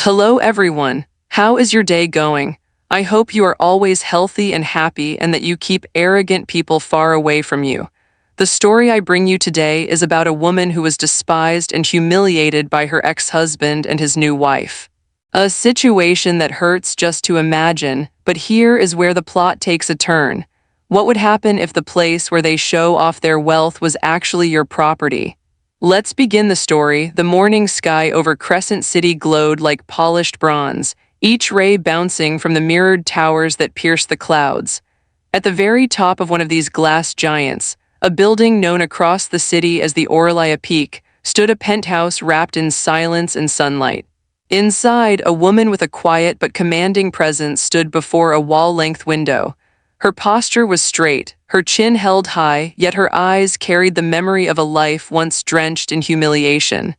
Hello everyone. How is your day going? I hope you are always healthy and happy and that you keep arrogant people far away from you. The story I bring you today is about a woman who was despised and humiliated by her ex-husband and his new wife. A situation that hurts just to imagine, but here is where the plot takes a turn. What would happen if the place where they show off their wealth was actually your property? Let's begin the story. The morning sky over Crescent City glowed like polished bronze, each ray bouncing from the mirrored towers that pierced the clouds. At the very top of one of these glass giants, a building known across the city as the Aurelia Peak, stood a penthouse wrapped in silence and sunlight. Inside, a woman with a quiet but commanding presence stood before a wall-length window. Her posture was straight, her chin held high, yet her eyes carried the memory of a life once drenched in humiliation.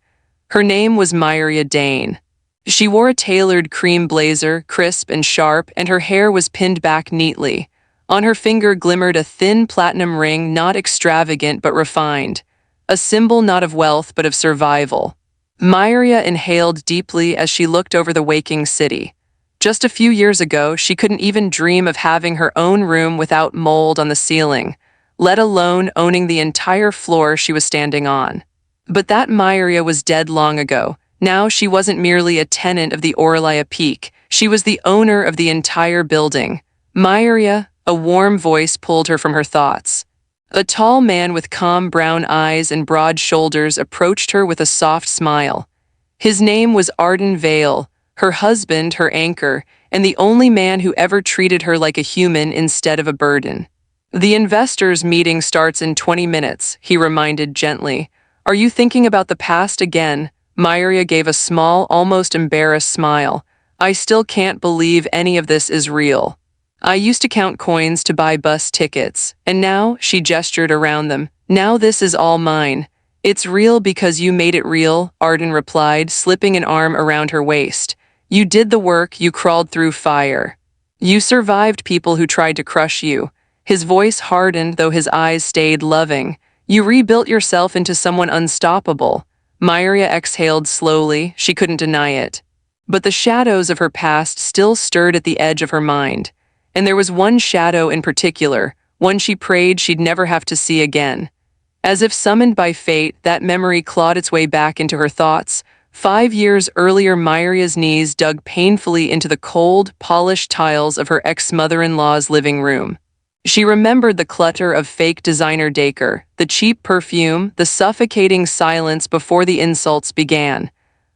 Her name was Doyenne. She wore a tailored cream blazer, crisp and sharp, and her hair was pinned back neatly. On her finger glimmered a thin platinum ring, not extravagant but refined, a symbol not of wealth but of survival. Myria inhaled deeply as she looked over the waking city. Just a few years ago, she couldn't even dream of having her own room without mold on the ceiling, let alone owning the entire floor she was standing on. But that Myria was dead long ago. Now she wasn't merely a tenant of the Aurelia Peak, she was the owner of the entire building. Myria, a warm voice pulled her from her thoughts. A tall man with calm brown eyes and broad shoulders approached her with a soft smile. His name was Arden Vale, her husband, her anchor, and the only man who ever treated her like a human instead of a burden. "The investors' meeting starts in 20 minutes, he reminded gently. "Are you thinking about the past again?" Myria gave a small, almost embarrassed smile. "I still can't believe any of this is real. I used to count coins to buy bus tickets, and now," she gestured around them, "now this is all mine." "It's real because you made it real," Arden replied, slipping an arm around her waist. "You did the work, you crawled through fire. You survived people who tried to crush you." His voice hardened, though his eyes stayed loving. "You rebuilt yourself into someone unstoppable." Myria exhaled slowly, she couldn't deny it. But the shadows of her past still stirred at the edge of her mind. And there was one shadow in particular, one she prayed she'd never have to see again. As if summoned by fate, that memory clawed its way back into her thoughts. 5 years earlier, Myria's knees dug painfully into the cold, polished tiles of her ex-mother-in-law's living room. She remembered the clutter of fake designer decor, the cheap perfume, the suffocating silence before the insults began.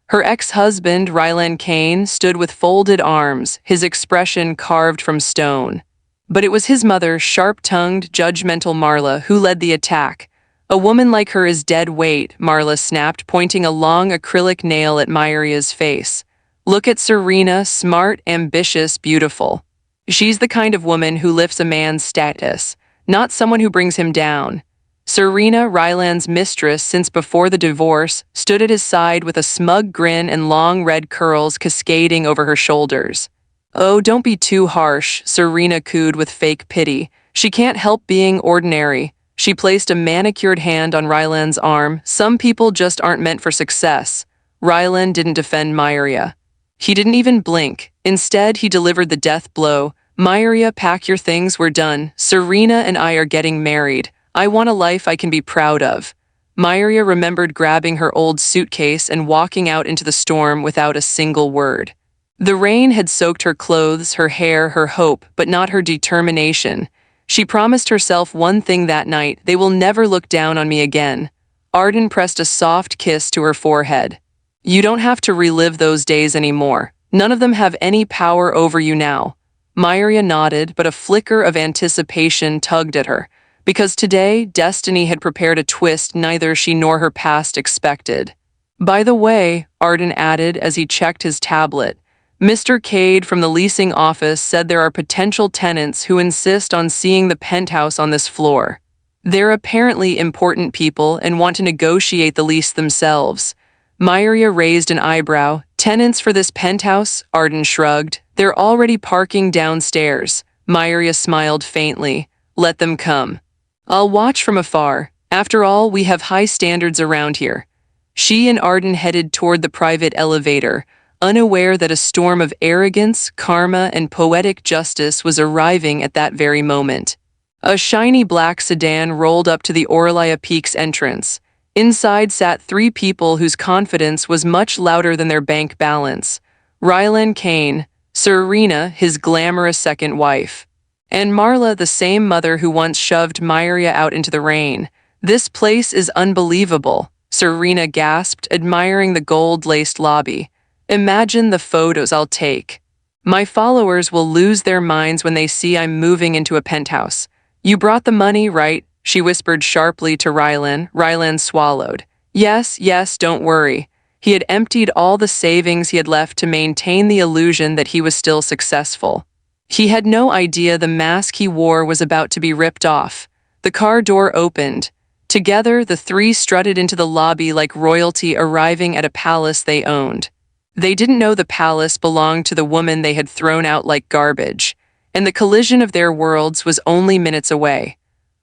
Her ex-husband, Rylan Kane, stood with folded arms, his expression carved from stone. But it was his mother, sharp-tongued, judgmental Marla, who led the attack. "A woman like her is dead weight," Marla snapped, pointing a long acrylic nail at Myria's face. "Look at Serena, smart, ambitious, beautiful. She's the kind of woman who lifts a man's status, not someone who brings him down." Serena, Rylan's mistress since before the divorce, stood at his side with a smug grin and long red curls cascading over her shoulders. "Oh, don't be too harsh," Serena cooed with fake pity. "She can't help being ordinary." She placed a manicured hand on Rylan's arm. "Some people just aren't meant for success." Rylan didn't defend Myria. He didn't even blink. Instead, he delivered the death blow. "Myria, pack your things, we're done. Serena and I are getting married. I want a life I can be proud of." Myria remembered grabbing her old suitcase and walking out into the storm without a single word. The rain had soaked her clothes, her hair, her hope, but not her determination. She promised herself one thing that night: "They will never look down on me again." Arden pressed a soft kiss to her forehead. "You don't have to relive those days anymore. None of them have any power over you now." Myria nodded, but a flicker of anticipation tugged at her. Because today, destiny had prepared a twist neither she nor her past expected. "By the way," Arden added as he checked his tablet, "Mr. Cade from the leasing office said there are potential tenants who insist on seeing the penthouse on this floor. They're apparently important people and want to negotiate the lease themselves." Myria raised an eyebrow. "Tenants for this penthouse?" Arden shrugged. "They're already parking downstairs." Myria smiled faintly. "Let them come. I'll watch from afar. After all, we have high standards around here." She and Arden headed toward the private elevator, unaware that a storm of arrogance, karma, and poetic justice was arriving at that very moment. A shiny black sedan rolled up to the Orlaya Peak's entrance. Inside sat three people whose confidence was much louder than their bank balance. Rylan Kane, Serena, his glamorous second wife, and Marla, the same mother who once shoved Myria out into the rain. "This place is unbelievable," Serena gasped, admiring the gold-laced lobby. "Imagine the photos I'll take. My followers will lose their minds when they see I'm moving into a penthouse." "You brought the money, right?" she whispered sharply to Rylan. Rylan swallowed. Yes, don't worry." He had emptied all the savings he had left to maintain the illusion that he was still successful. He had no idea the mask he wore was about to be ripped off. The car door opened. Together, the three strutted into the lobby like royalty arriving at a palace they owned. They didn't know the palace belonged to the woman they had thrown out like garbage, and the collision of their worlds was only minutes away.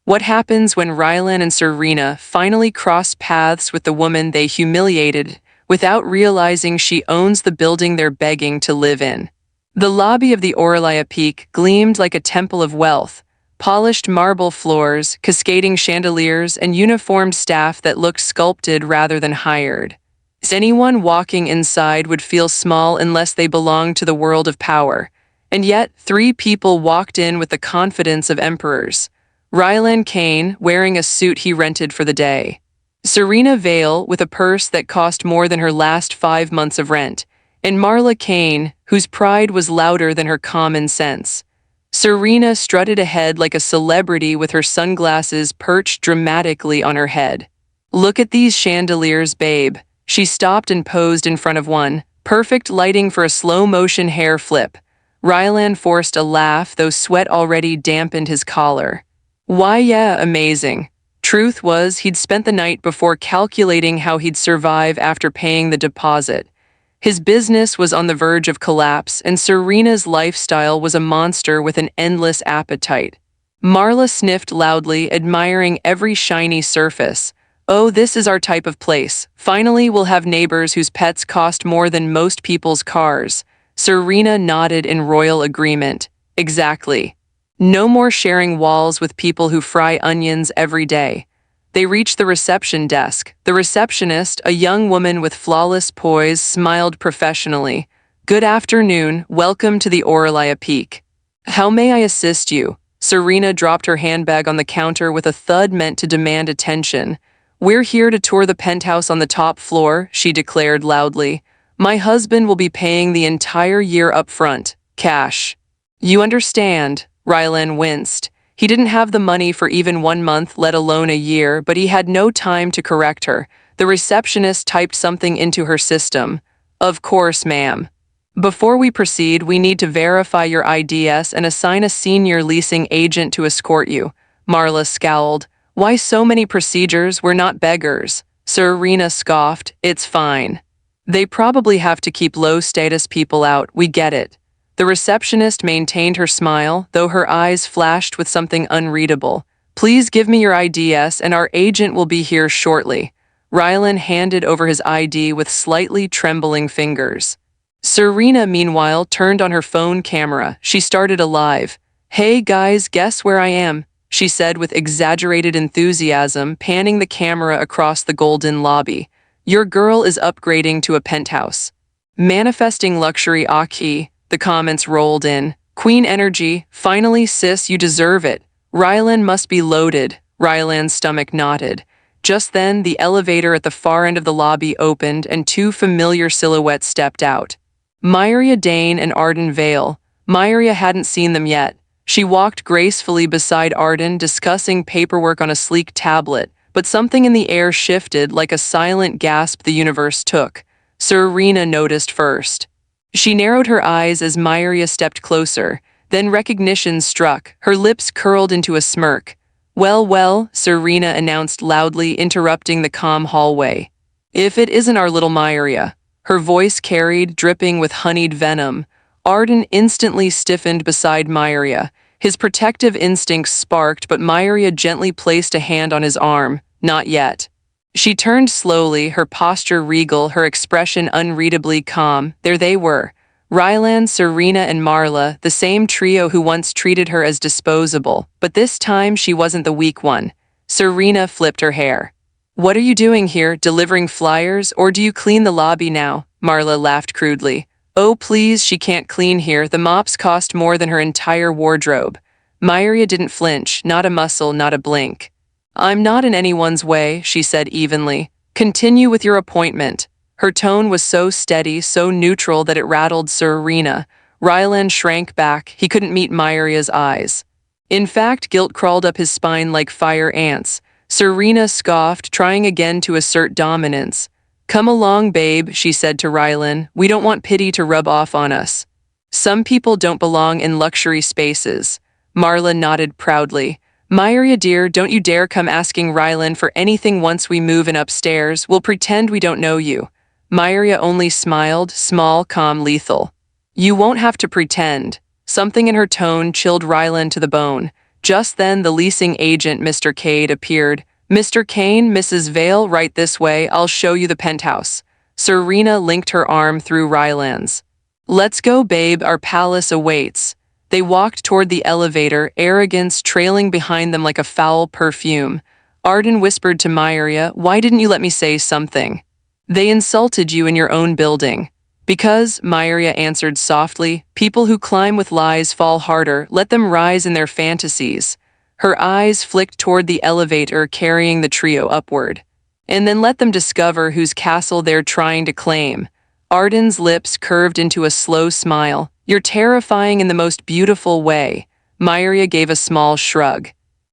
What happens when Rylan and Serena finally cross paths with the woman they humiliated without realizing she owns the building they're begging to live in? The lobby of the Orlaya Peak gleamed like a temple of wealth, polished marble floors, cascading chandeliers, and uniformed staff that looked sculpted rather than hired. Anyone walking inside would feel small unless they belonged to the world of power. And yet, three people walked in with the confidence of emperors. Rylan Kane, wearing a suit he rented for the day. Serena Vale, with a purse that cost more than her last 5 months of rent. And Marla Kane, whose pride was louder than her common sense. Serena strutted ahead like a celebrity with her sunglasses perched dramatically on her head. "Look at these chandeliers, babe." She stopped and posed in front of one. Perfect lighting for a slow-motion hair flip. Rylan forced a laugh, though sweat already dampened his collar. "Why, yeah, amazing." Truth was, he'd spent the night before calculating how he'd survive after paying the deposit. His business was on the verge of collapse, and Serena's lifestyle was a monster with an endless appetite. Marla sniffed loudly, admiring every shiny surface. "Oh, this is our type of place. Finally, we'll have neighbors whose pets cost more than most people's cars." Serena nodded in royal agreement. "Exactly. No more sharing walls with people who fry onions every day." They reached the reception desk. The receptionist, a young woman with flawless poise, smiled professionally. "Good afternoon. Welcome to the Orlaya Peak. How may I assist you?" Serena dropped her handbag on the counter with a thud meant to demand attention. "We're here to tour the penthouse on the top floor," she declared loudly. "My husband will be paying the entire year up front, cash." "You understand," Rylan winced. He didn't have the money for even 1 month, let alone a year, but he had no time to correct her. The receptionist typed something into her system. "Of course, ma'am. Before we proceed, we need to verify your IDs and assign a senior leasing agent to escort you." Marla scowled. "Why so many procedures? We're not beggars." Serena scoffed. "It's fine. They probably have to keep low-status people out, we get it." The receptionist maintained her smile, though her eyes flashed with something unreadable. "Please give me your IDs and our agent will be here shortly." Rylan handed over his ID with slightly trembling fingers. Serena, meanwhile, turned on her phone camera. She started a live. "Hey guys, guess where I am?" she said with exaggerated enthusiasm, panning the camera across the golden lobby. "Your girl is upgrading to a penthouse. Manifesting luxury aki." The comments rolled in. "Queen energy. Finally, sis, you deserve it." Rylan must be loaded. Rylan's stomach knotted. Just then, the elevator at the far end of the lobby opened and two familiar silhouettes stepped out. Myria Dane and Arden Vale. Myria hadn't seen them yet. She walked gracefully beside Arden, discussing paperwork on a sleek tablet, but something in the air shifted like a silent gasp the universe took. Serena noticed first. She narrowed her eyes as Myria stepped closer. Then recognition struck. Her lips curled into a smirk. Well, Serena announced loudly, interrupting the calm hallway. "If it isn't our little Myria." Her voice carried, dripping with honeyed venom. Arden instantly stiffened beside Myria. His protective instincts sparked, but Myria gently placed a hand on his arm. "Not yet." She turned slowly, her posture regal, her expression unreadably calm. There they were. Rylan, Serena, and Marla, the same trio who once treated her as disposable, but this time she wasn't the weak one. Serena flipped her hair. "What are you doing here, delivering flyers, or do you clean the lobby now?" Marla laughed crudely. "Oh please, she can't clean here, the mops cost more than her entire wardrobe." Myria didn't flinch, not a muscle, not a blink. "I'm not in anyone's way," she said evenly. "Continue with your appointment." Her tone was so steady, so neutral that it rattled Serena. Rylan shrank back. He couldn't meet Myria's eyes. In fact, guilt crawled up his spine like fire ants. Serena scoffed, trying again to assert dominance. "Come along, babe," she said to Rylan. "We don't want pity to rub off on us." "Some people don't belong in luxury spaces." Marla nodded proudly. "Myria dear, don't you dare come asking Rylan for anything once we move in upstairs. We'll pretend we don't know you." Myria only smiled, small, calm, lethal. "You won't have to pretend." Something in her tone chilled Rylan to the bone. Just then, the leasing agent, Mr. Cade, appeared. "Mr. Kane, Mrs. Vale, right this way. I'll show you the penthouse." Serena linked her arm through Rylan's. "Let's go, babe, our palace awaits." They walked toward the elevator, arrogance trailing behind them like a foul perfume. Arden whispered to Myria, "Why didn't you let me say something?" "They insulted you in your own building." "Because," Myria answered softly, "people who climb with lies fall harder. Let them rise in their fantasies." Her eyes flicked toward the elevator carrying the trio upward. "And then let them discover whose castle they're trying to claim." Arden's lips curved into a slow smile. "You're terrifying in the most beautiful way." Myria gave a small shrug.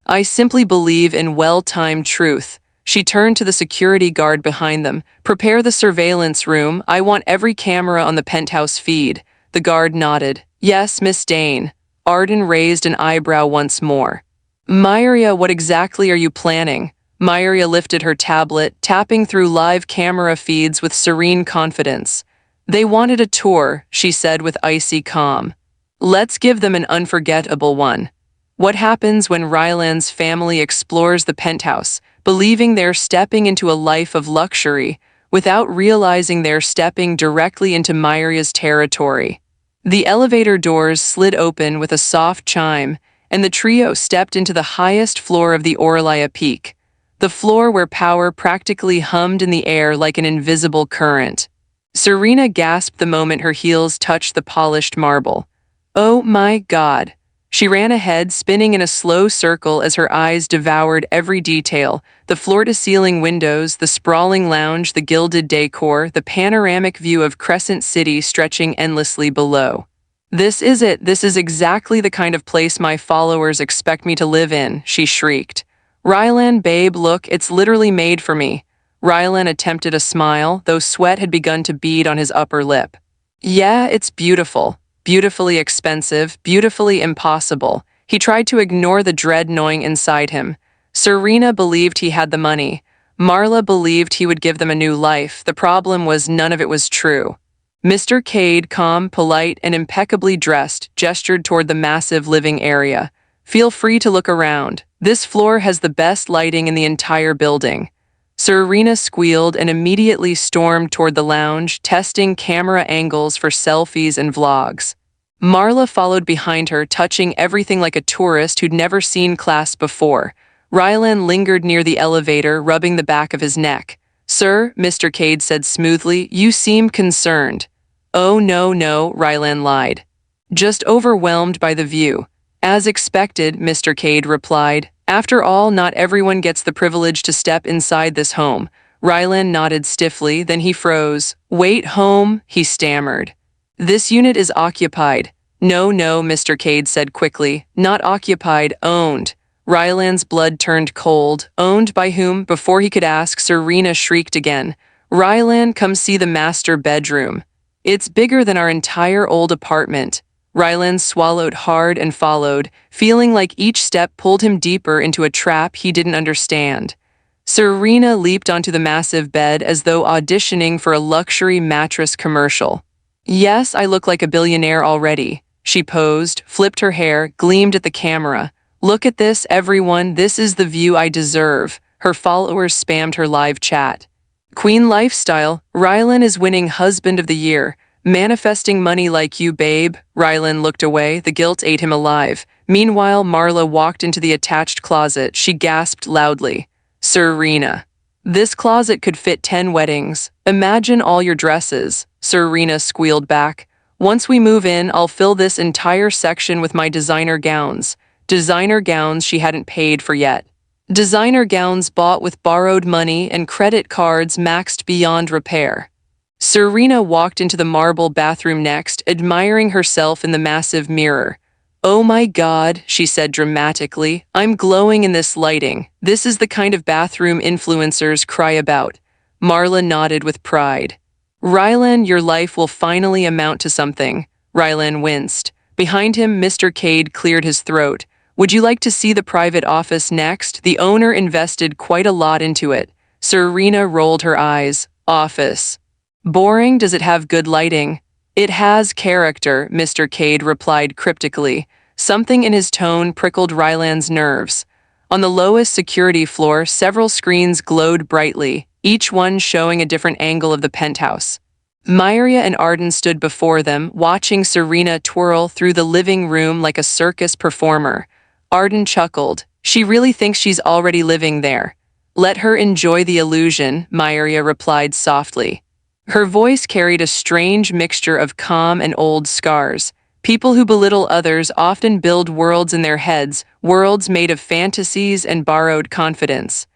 "I simply believe in well-timed truth." She turned to the security guard behind them. "Prepare the surveillance room. I want every camera on the penthouse feed." The guard nodded. "Yes, Miss Dane." Arden raised an eyebrow once more. "Myria, what exactly are you planning?" Myria lifted her tablet, tapping through live camera feeds with serene confidence. "They wanted a tour," she said with icy calm. "Let's give them an unforgettable one." What happens when Rylan's family explores the penthouse, believing they're stepping into a life of luxury, without realizing they're stepping directly into Myria's territory? The elevator doors slid open with a soft chime, and the trio stepped into the highest floor of the Oralia Peak, the floor where power practically hummed in the air like an invisible current. Serena gasped the moment her heels touched the polished marble. "Oh my God!" She ran ahead, spinning in a slow circle as her eyes devoured every detail: the floor-to-ceiling windows, the sprawling lounge, the gilded decor, the panoramic view of Crescent City stretching endlessly below. "This is it. This is exactly the kind of place my followers expect me to live in," she shrieked. "Rylan, babe, look, it's literally made for me." Rylan attempted a smile, though sweat had begun to bead on his upper lip. "Yeah, it's beautiful. Beautifully expensive, beautifully impossible." He tried to ignore the dread gnawing inside him. Serena believed he had the money. Marla believed he would give them a new life. The problem was none of it was true. Mr. Cade, calm, polite, and impeccably dressed, gestured toward the massive living area. "Feel free to look around. This floor has the best lighting in the entire building." Serena squealed and immediately stormed toward the lounge, testing camera angles for selfies and vlogs. Marla followed behind her, touching everything like a tourist who'd never seen class before. Rylan lingered near the elevator, rubbing the back of his neck. "Sir," Mr. Cade said smoothly, "you seem concerned." "Oh no, Rylan lied. "Just overwhelmed by the view." "As expected," Mr. Cade replied. "After all, not everyone gets the privilege to step inside this home." Rylan nodded stiffly, then he froze. "Wait, home?" he stammered. "This unit is occupied." No, Mr. Cade said quickly. "Not occupied, owned." Rylan's blood turned cold. "Owned by whom?" Before he could ask, Serena shrieked again. "Rylan, come see the master bedroom. It's bigger than our entire old apartment." Rylan swallowed hard and followed, feeling like each step pulled him deeper into a trap he didn't understand. Serena leaped onto the massive bed as though auditioning for a luxury mattress commercial. "Yes, I look like a billionaire already." She posed, flipped her hair, gleamed at the camera. "Look at this, everyone, this is the view I deserve." Her followers spammed her live chat. Queen lifestyle, Rylan is winning Husband of the Year. Manifesting money like you, babe. Rylan looked away. The guilt ate him alive. Meanwhile, Marla walked into the attached closet. She gasped loudly. Serena. This closet could fit 10 weddings. Imagine all your dresses. Serena squealed back. Once we move in, I'll fill this entire section with my designer gowns. Designer gowns she hadn't paid for yet. Designer gowns bought with borrowed money and credit cards maxed beyond repair. Serena walked into the marble bathroom next, admiring herself in the massive mirror. Oh my God, she said dramatically, I'm glowing in this lighting. This is the kind of bathroom influencers cry about. Marla nodded with pride. Rylan, your life will finally amount to something. Rylan winced. Behind him, Mr. Cade cleared his throat. Would you like to see the private office next? The owner invested quite a lot into it. Serena rolled her eyes. Office. Boring? Does it have good lighting? It has character, Mr. Cade replied cryptically. Something in his tone prickled Rylan's nerves. On the lowest security floor, several screens glowed brightly, each one showing a different angle of the penthouse. Myria and Arden stood before them, watching Serena twirl through the living room like a circus performer. Arden chuckled. She really thinks she's already living there. Let her enjoy the illusion, Myria replied softly. Her voice carried a strange mixture of calm and old scars. People who belittle others often build worlds in their heads, worlds made of fantasies and borrowed confidence.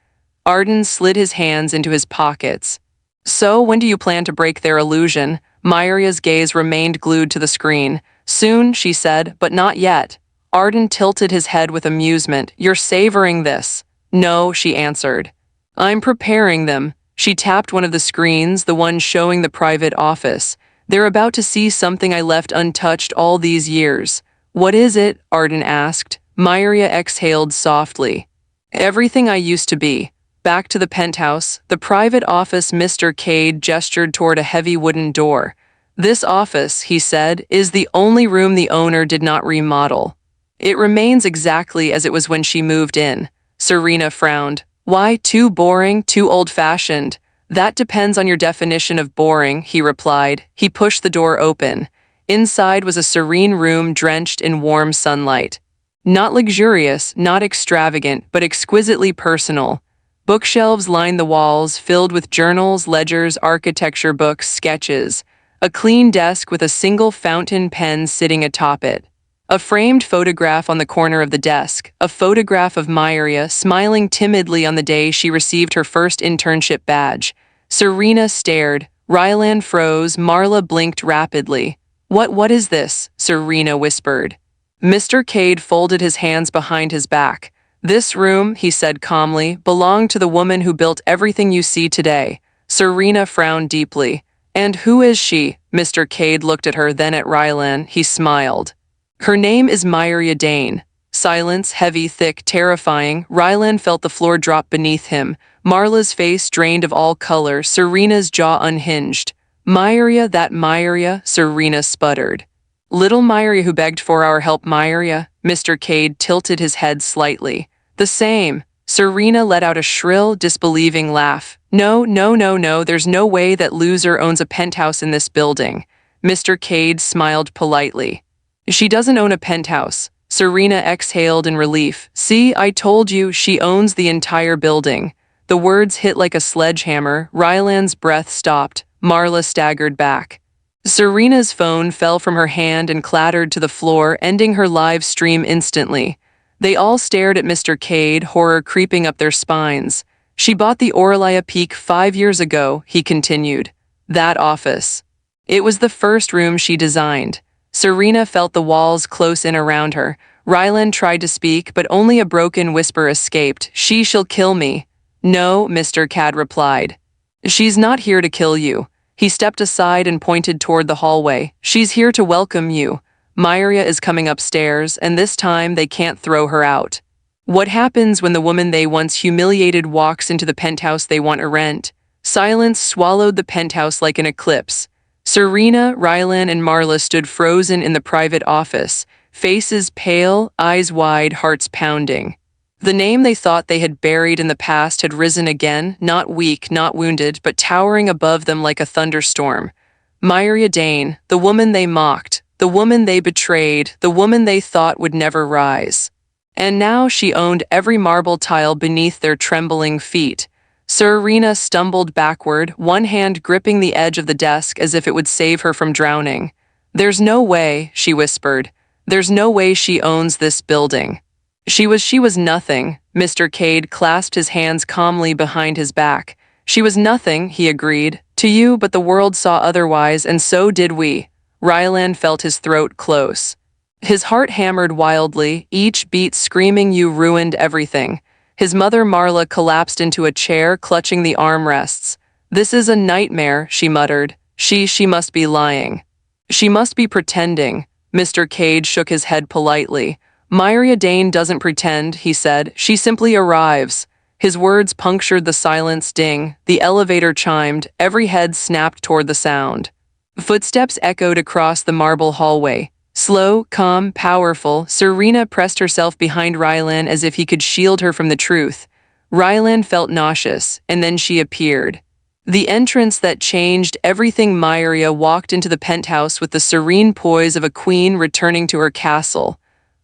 Arden slid his hands into his pockets. So, when do you plan to break their illusion? Myria's gaze remained glued to the screen. Soon, she said, but not yet. Arden tilted his head with amusement. You're savoring this. No, she answered. I'm preparing them. She tapped one of the screens, the one showing the private office. They're about to see something I left untouched all these years. What is it? Arden asked. Myria exhaled softly. Everything I used to be. Back to the penthouse, the private office. Mr. Cade gestured toward a heavy wooden door. This office, he said, is the only room the owner did not remodel. It remains exactly as it was when she moved in. Serena frowned. Why, too boring, too old-fashioned? That depends on your definition of boring, he replied. He pushed the door open. Inside was a serene room drenched in warm sunlight. Not luxurious, not extravagant, but exquisitely personal. Bookshelves lined the walls, filled with journals, ledgers, architecture books, sketches. A clean desk with a single fountain pen sitting atop it. A framed photograph on the corner of the desk, a photograph of Myria smiling timidly on the day she received her first internship badge. Serena stared. Rylan froze. Marla blinked rapidly. What is this? Serena whispered. Mr. Cade folded his hands behind his back. This room, he said calmly, belonged to the woman who built everything you see today. Serena frowned deeply. And who is she? Mr. Cade looked at her, then at Rylan. He smiled. Her name is Myria Dane. Silence, heavy, thick, terrifying. Rylan felt the floor drop beneath him. Marla's face drained of all color, Serena's jaw unhinged. Myria, that Myria, Serena sputtered. Little Myria who begged for our help. Myria, Mr. Cade tilted his head slightly. The same. Serena let out a shrill, disbelieving laugh. No, there's no way that loser owns a penthouse in this building. Mr. Cade smiled politely. She doesn't own a penthouse. Serena exhaled in relief. See, I told you, she owns the entire building. The words hit like a sledgehammer. Rylan's breath stopped. Marla staggered back. Serena's phone fell from her hand and clattered to the floor, ending her live stream instantly. They all stared at Mr. Cade, horror creeping up their spines. She bought the Aurelia Peak 5 years ago, he continued. That office. It was the first room she designed. Serena felt the walls close in around her. Rylan tried to speak, but only a broken whisper escaped. She shall kill me. No, Mr. Cade replied. She's not here to kill you. He stepped aside and pointed toward the hallway. She's here to welcome you. Myria is coming upstairs, and this time they can't throw her out. What happens when the woman they once humiliated walks into the penthouse they want to rent? Silence swallowed the penthouse like an eclipse. Serena, Rylan, and Marla stood frozen in the private office, faces pale, eyes wide, hearts pounding. The name they thought they had buried in the past had risen again, not weak, not wounded, but towering above them like a thunderstorm. Myria Dane, the woman they mocked, the woman they betrayed, the woman they thought would never rise. And now she owned every marble tile beneath their trembling feet. Serena stumbled backward, one hand gripping the edge of the desk as if it would save her from drowning. "There's no way," she whispered. "There's no way she owns this building." She was nothing. Mr. Cade clasped his hands calmly behind his back. "She was nothing," he agreed. "To you, but the world saw otherwise, and so did we." Ryland felt his throat close. His heart hammered wildly, each beat screaming, "You ruined everything." His mother Marla collapsed into a chair, clutching the armrests. "This is a nightmare," she muttered. She must be lying. She must be pretending." Mr. Cade shook his head politely. "Myria Dane doesn't pretend," he said. "She simply arrives." His words punctured the silence. Ding. The elevator chimed. Every head snapped toward the sound. Footsteps echoed across the marble hallway. Slow, calm, powerful, Serena pressed herself behind Rylan as if he could shield her from the truth. Rylan felt nauseous, and then she appeared. The entrance that changed everything. Myria walked into the penthouse with the serene poise of a queen returning to her castle.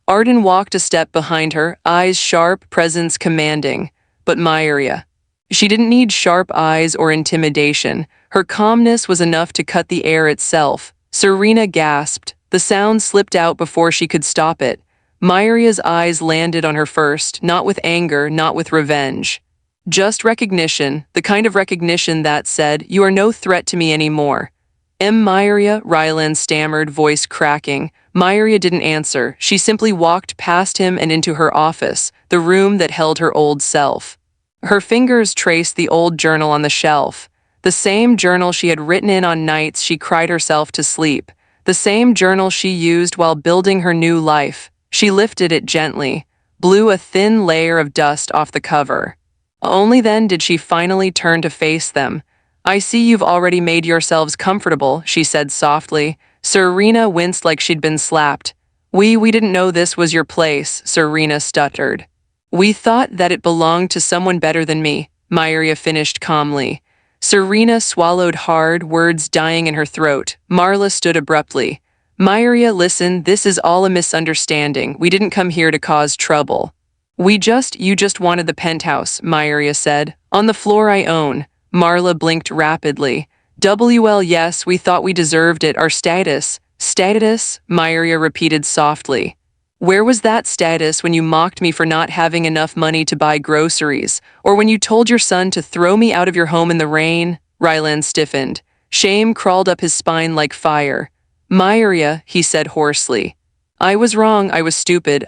Arden walked a step behind her, eyes sharp, presence commanding. But Myria. She didn't need sharp eyes or intimidation. Her calmness was enough to cut the air itself. Serena gasped. The sound slipped out before she could stop it. Myria's eyes landed on her first, not with anger, not with revenge. Just recognition, the kind of recognition that said, "You are no threat to me anymore." Myria," Ryland stammered, voice cracking. Myria didn't answer. She simply walked past him and into her office, the room that held her old self. Her fingers traced the old journal on the shelf. The same journal she had written in on nights she cried herself to sleep. The same journal she used while building her new life. She lifted it gently, blew a thin layer of dust off the cover. Only then did she finally turn to face them. "I see you've already made yourselves comfortable," she said softly. Serena winced like she'd been slapped. We didn't know this was your place," Serena stuttered. "We thought that it belonged to someone better than me," Myria finished calmly. Serena swallowed hard, words dying in her throat. Marla stood abruptly. "Myria, listen, this is all a misunderstanding. We didn't come here to cause trouble." You just wanted the penthouse," Myria said. "On the floor I own." Marla blinked rapidly. "Well, yes, we thought we deserved it, our status." "Status?" Myria repeated softly. "Where was that status when you mocked me for not having enough money to buy groceries? Or when you told your son to throw me out of your home in the rain?" Ryland stiffened. Shame crawled up his spine like fire. "Myria," he said hoarsely. "I was wrong, I was stupid,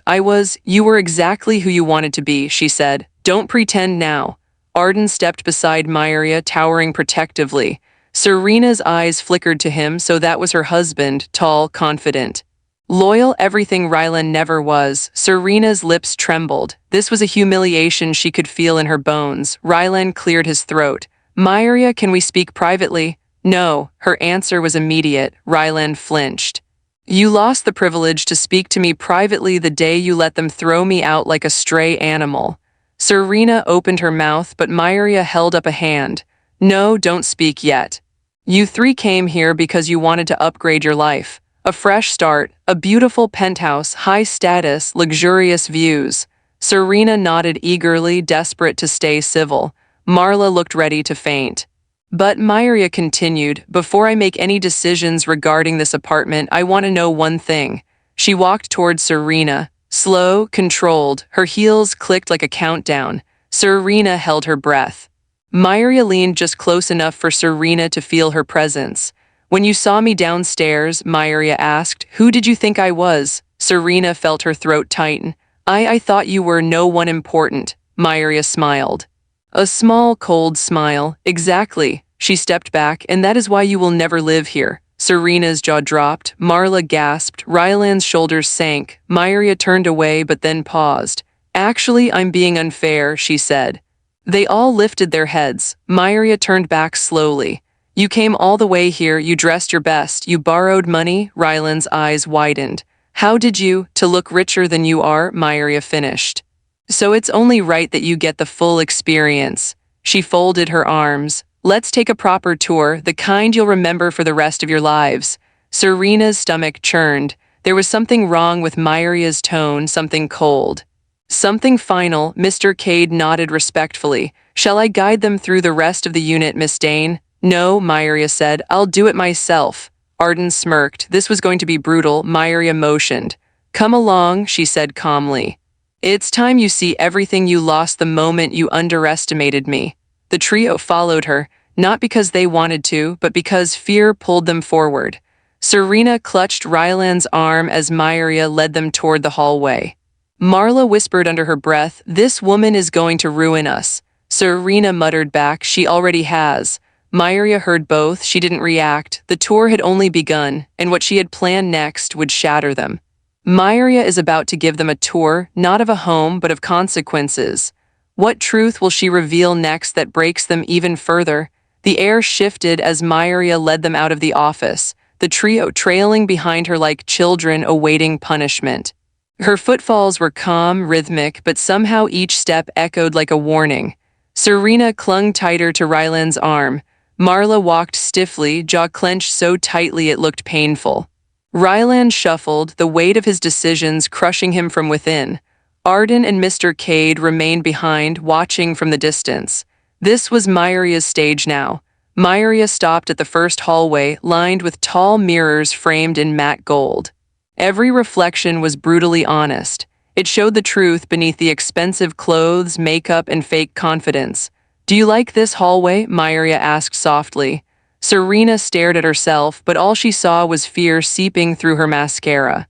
You were exactly who you wanted to be," she said. "Don't pretend now." Arden stepped beside Myria, towering protectively. Serena's eyes flickered to him, so that was her husband, tall, confident. Loyal, everything Rylan never was. Serena's lips trembled. This was a humiliation she could feel in her bones. Rylan cleared his throat. "Myria, can we speak privately?" "No." Her answer was immediate. Rylan flinched. "You lost the privilege to speak to me privately the day you let them throw me out like a stray animal." Serena opened her mouth, but Myria held up a hand. "No, don't speak yet. You three came here because you wanted to upgrade your life. A fresh start, a beautiful penthouse, high status, luxurious views." Serena nodded eagerly, desperate to stay civil. Marla looked ready to faint. But Myria continued, "Before I make any decisions regarding this apartment, I want to know one thing." She walked toward Serena, slow, controlled. Her heels clicked like a countdown. Serena held her breath. Myria leaned just close enough for Serena to feel her presence. "When you saw me downstairs," Myria asked, "who did you think I was?" Serena felt her throat tighten. I thought you were no one important." Myria smiled. A small, cold smile. "Exactly." She stepped back. "And that is why you will never live here." Serena's jaw dropped. Marla gasped. Ryland's shoulders sank. Myria turned away but then paused. "Actually, I'm being unfair," she said. They all lifted their heads. Myria turned back slowly. "You came all the way here, you dressed your best, you borrowed money." Ryland's eyes widened. "How did you, to look richer than you are?" Myria finished. So it's only right that you get the full experience. She folded her arms. Let's take a proper tour, the kind you'll remember for the rest of your lives. Serena's stomach churned. There was something wrong with Myria's tone, something cold. Something final, Mr. Cade nodded respectfully. Shall I guide them through the rest of the unit, Miss Dane? No, Myria said. I'll do it myself. Arden smirked. This was going to be brutal. Myria motioned. Come along, she said calmly. It's time you see everything you lost the moment you underestimated me. The trio followed her, not because they wanted to, but because fear pulled them forward. Serena clutched Ryland's arm as Myria led them toward the hallway. Marla whispered under her breath, "This woman is going to ruin us." Serena muttered back, "She already has." Myria heard both. She didn't react. The tour had only begun, and what she had planned next would shatter them. Myria is about to give them a tour, not of a home, but of consequences. What truth will she reveal next that breaks them even further? The air shifted as Myria led them out of the office, the trio trailing behind her like children awaiting punishment. Her footfalls were calm, rhythmic, but somehow each step echoed like a warning. Serena clung tighter to Ryland's arm. Marla walked stiffly, jaw clenched so tightly it looked painful. Ryland shuffled, the weight of his decisions crushing him from within. Arden and Mr. Cade remained behind, watching from the distance. This was Myria's stage now. Myria stopped at the first hallway, lined with tall mirrors framed in matte gold. Every reflection was brutally honest. It showed the truth beneath the expensive clothes, makeup, and fake confidence. "Do you like this hallway?" Myria asked softly. Serena stared at herself, but all she saw was fear seeping through her mascara.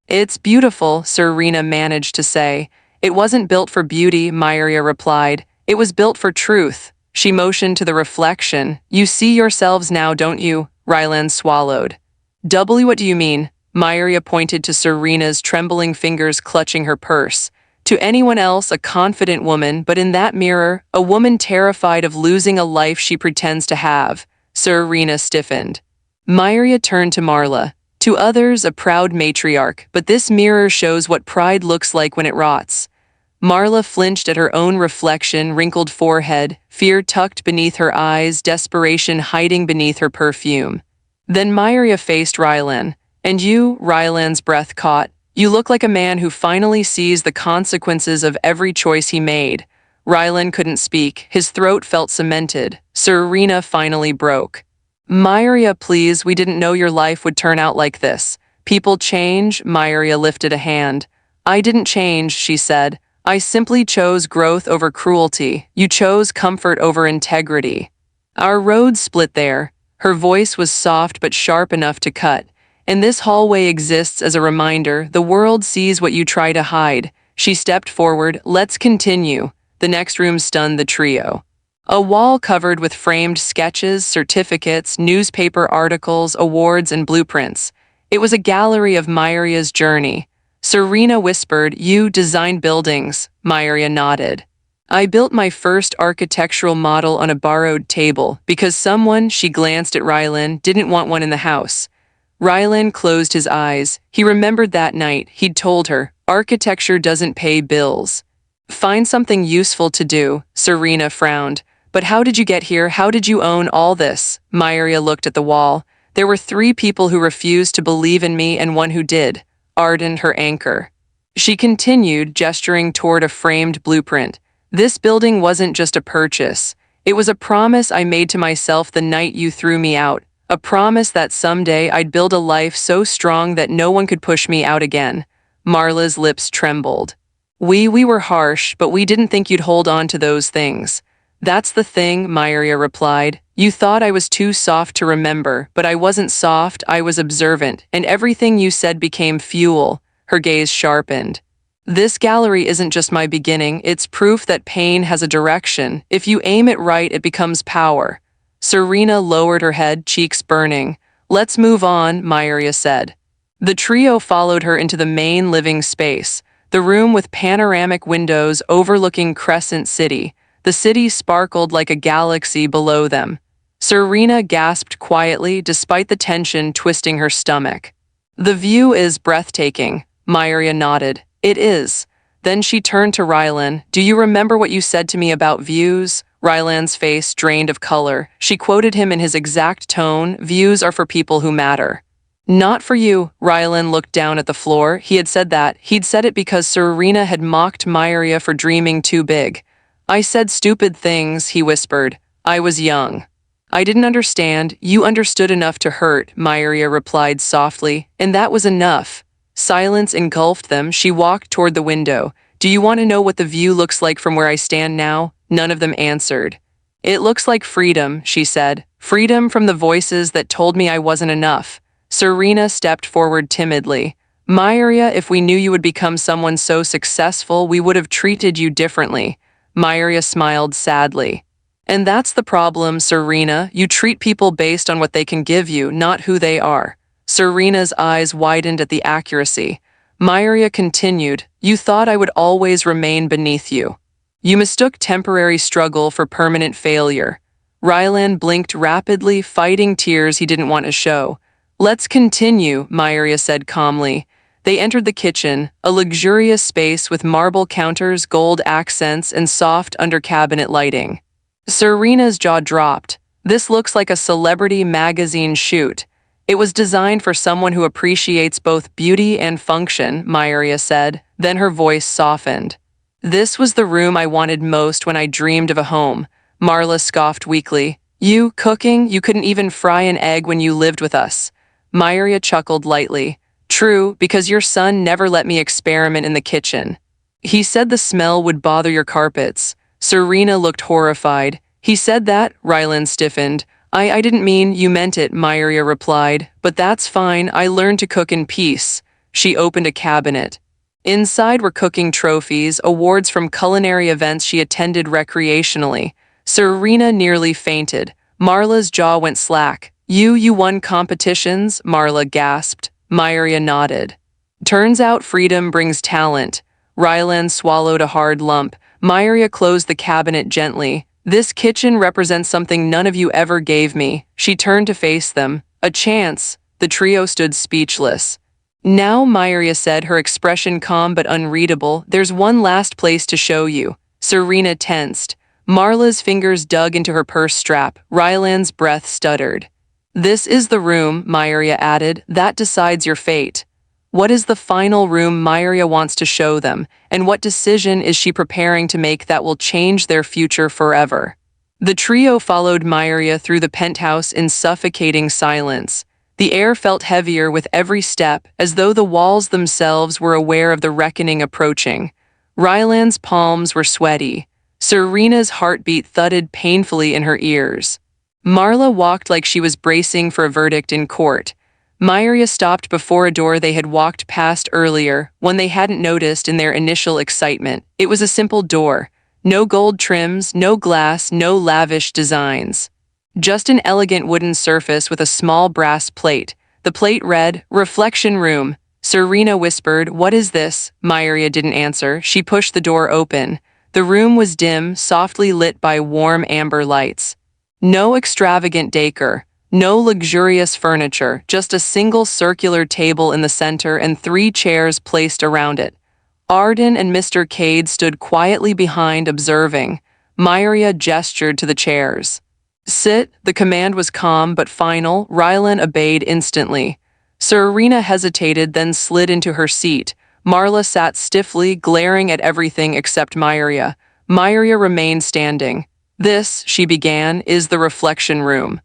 "It's beautiful," Serena managed to say. "It wasn't built for beauty," Myria replied. "It was built for truth." She motioned to the reflection. "You see yourselves now, don't you?" Ryland swallowed. What do you mean?" Myria pointed to Serena's trembling fingers clutching her purse. To anyone else, a confident woman, but in that mirror, a woman terrified of losing a life she pretends to have. Serena stiffened. Myria turned to Marla. To others, a proud matriarch, but this mirror shows what pride looks like when it rots. Marla flinched at her own reflection, wrinkled forehead, fear tucked beneath her eyes, desperation hiding beneath her perfume. Then Myria faced Ryland. "And you," Ryland's breath caught, "you look like a man who finally sees the consequences of every choice he made." Ryland couldn't speak. His throat felt cemented. Serena finally broke. "Myria, please, we didn't know your life would turn out like this. People change." Myria lifted a hand. "I didn't change," she said. "I simply chose growth over cruelty. You chose comfort over integrity. Our roads split there." Her voice was soft but sharp enough to cut. "And this hallway exists as a reminder. The world sees what you try to hide." She stepped forward. "Let's continue." The next room stunned the trio. A wall covered with framed sketches, certificates, newspaper articles, awards, and blueprints. It was a gallery of Myria's journey. Serena whispered, "You design buildings." Myria nodded. "I built my first architectural model on a borrowed table because someone," she glanced at Ryland, "didn't want one in the house." Ryland closed his eyes. He remembered that night. He'd told her, "Architecture doesn't pay bills. Find something useful to do." Serena frowned. "But how did you get here? How did you own all this?" Myria looked at the wall. "There were 3 people who refused to believe in me and one who did." Arden, her anchor. She continued, gesturing toward a framed blueprint. "This building wasn't just a purchase. It was a promise I made to myself the night you threw me out. A promise that someday I'd build a life so strong that no one could push me out again." Marla's lips trembled. We were harsh, but we didn't think you'd hold on to those things." "That's the thing," Myria replied. "You thought I was too soft to remember, but I wasn't soft, I was observant, and everything you said became fuel." Her gaze sharpened. "This gallery isn't just my beginning, it's proof that pain has a direction. If you aim it right, it becomes power." Serena lowered her head, cheeks burning. "Let's move on," Myria said. The trio followed her into the main living space, the room with panoramic windows overlooking Crescent City. The city sparkled like a galaxy below them. Serena gasped quietly, despite the tension twisting her stomach. "The view is breathtaking," Myria nodded. "It is." Then she turned to Rylan. Do you remember what you said to me about views? Rylan's face drained of color. She quoted him in his exact tone, views are for people who matter. Not for you. Rylan looked down at the floor. He had said that. He'd said it because Serena had mocked Myria for dreaming too big. I said stupid things, he whispered. I was young. I didn't understand. You understood enough to hurt, Myria replied softly, and that was enough. Silence engulfed them. She walked toward the window. Do you want to know what the view looks like from where I stand now? None of them answered. It looks like freedom, she said. Freedom from the voices that told me I wasn't enough. Serena stepped forward timidly. Myria, if we knew you would become someone so successful, we would have treated you differently. Myria smiled sadly. And that's the problem, Serena. You treat people based on what they can give you, not who they are. Serena's eyes widened at the accuracy. Myria continued, you thought I would always remain beneath you. You mistook temporary struggle for permanent failure. Rylan blinked rapidly, fighting tears he didn't want to show. Let's continue, Myria said calmly. They entered the kitchen, a luxurious space with marble counters, gold accents, and soft under-cabinet lighting. Serena's jaw dropped. This looks like a celebrity magazine shoot. It was designed for someone who appreciates both beauty and function, Myria said. Then her voice softened. This was the room I wanted most when I dreamed of a home. Marla scoffed weakly. You, cooking? You couldn't even fry an egg when you lived with us. Myria chuckled lightly. True, because your son never let me experiment in the kitchen. He said the smell would bother your carpets. Serena looked horrified. He said that? Rylan stiffened. I didn't mean you meant it, Myria replied. But that's fine, I learned to cook in peace. She opened a cabinet. Inside were cooking trophies, awards from culinary events she attended recreationally. Serena nearly fainted. Marla's jaw went slack. You won competitions? Marla gasped. Myria nodded. Turns out freedom brings talent. Rylan swallowed a hard lump. Myria closed the cabinet gently. This kitchen represents something none of you ever gave me. She turned to face them. A chance. The trio stood speechless. Now, Myria said, her expression calm but unreadable, there's one last place to show you. Serena tensed. Marla's fingers dug into her purse strap. Rylan's breath stuttered. This is the room, Myria added. That decides your fate. What is the final room Myria wants to show them, and what decision is she preparing to make that will change their future forever? The trio followed Myria through the penthouse in suffocating silence. The air felt heavier with every step, as though the walls themselves were aware of the reckoning approaching. Rylan's palms were sweaty. Serena's heartbeat thudded painfully in her ears. Marla walked like she was bracing for a verdict in court. Myria stopped before a door they had walked past earlier, one they hadn't noticed in their initial excitement. It was a simple door. No gold trims, no glass, no lavish designs. Just an elegant wooden surface with a small brass plate. The plate read, Reflection Room. Serena whispered, What is this? Myria didn't answer. She pushed the door open. The room was dim, softly lit by warm amber lights. No extravagant decor. No luxurious furniture, just a single circular table in the center and 3 chairs placed around it. Arden and Mr. Cade stood quietly behind, observing. Myria gestured to the chairs. Sit, the command was calm but final. Rylan obeyed instantly. Serena hesitated, then slid into her seat. Marla sat stiffly, glaring at everything except Myria. Myria remained standing. This, she began, is the reflection room.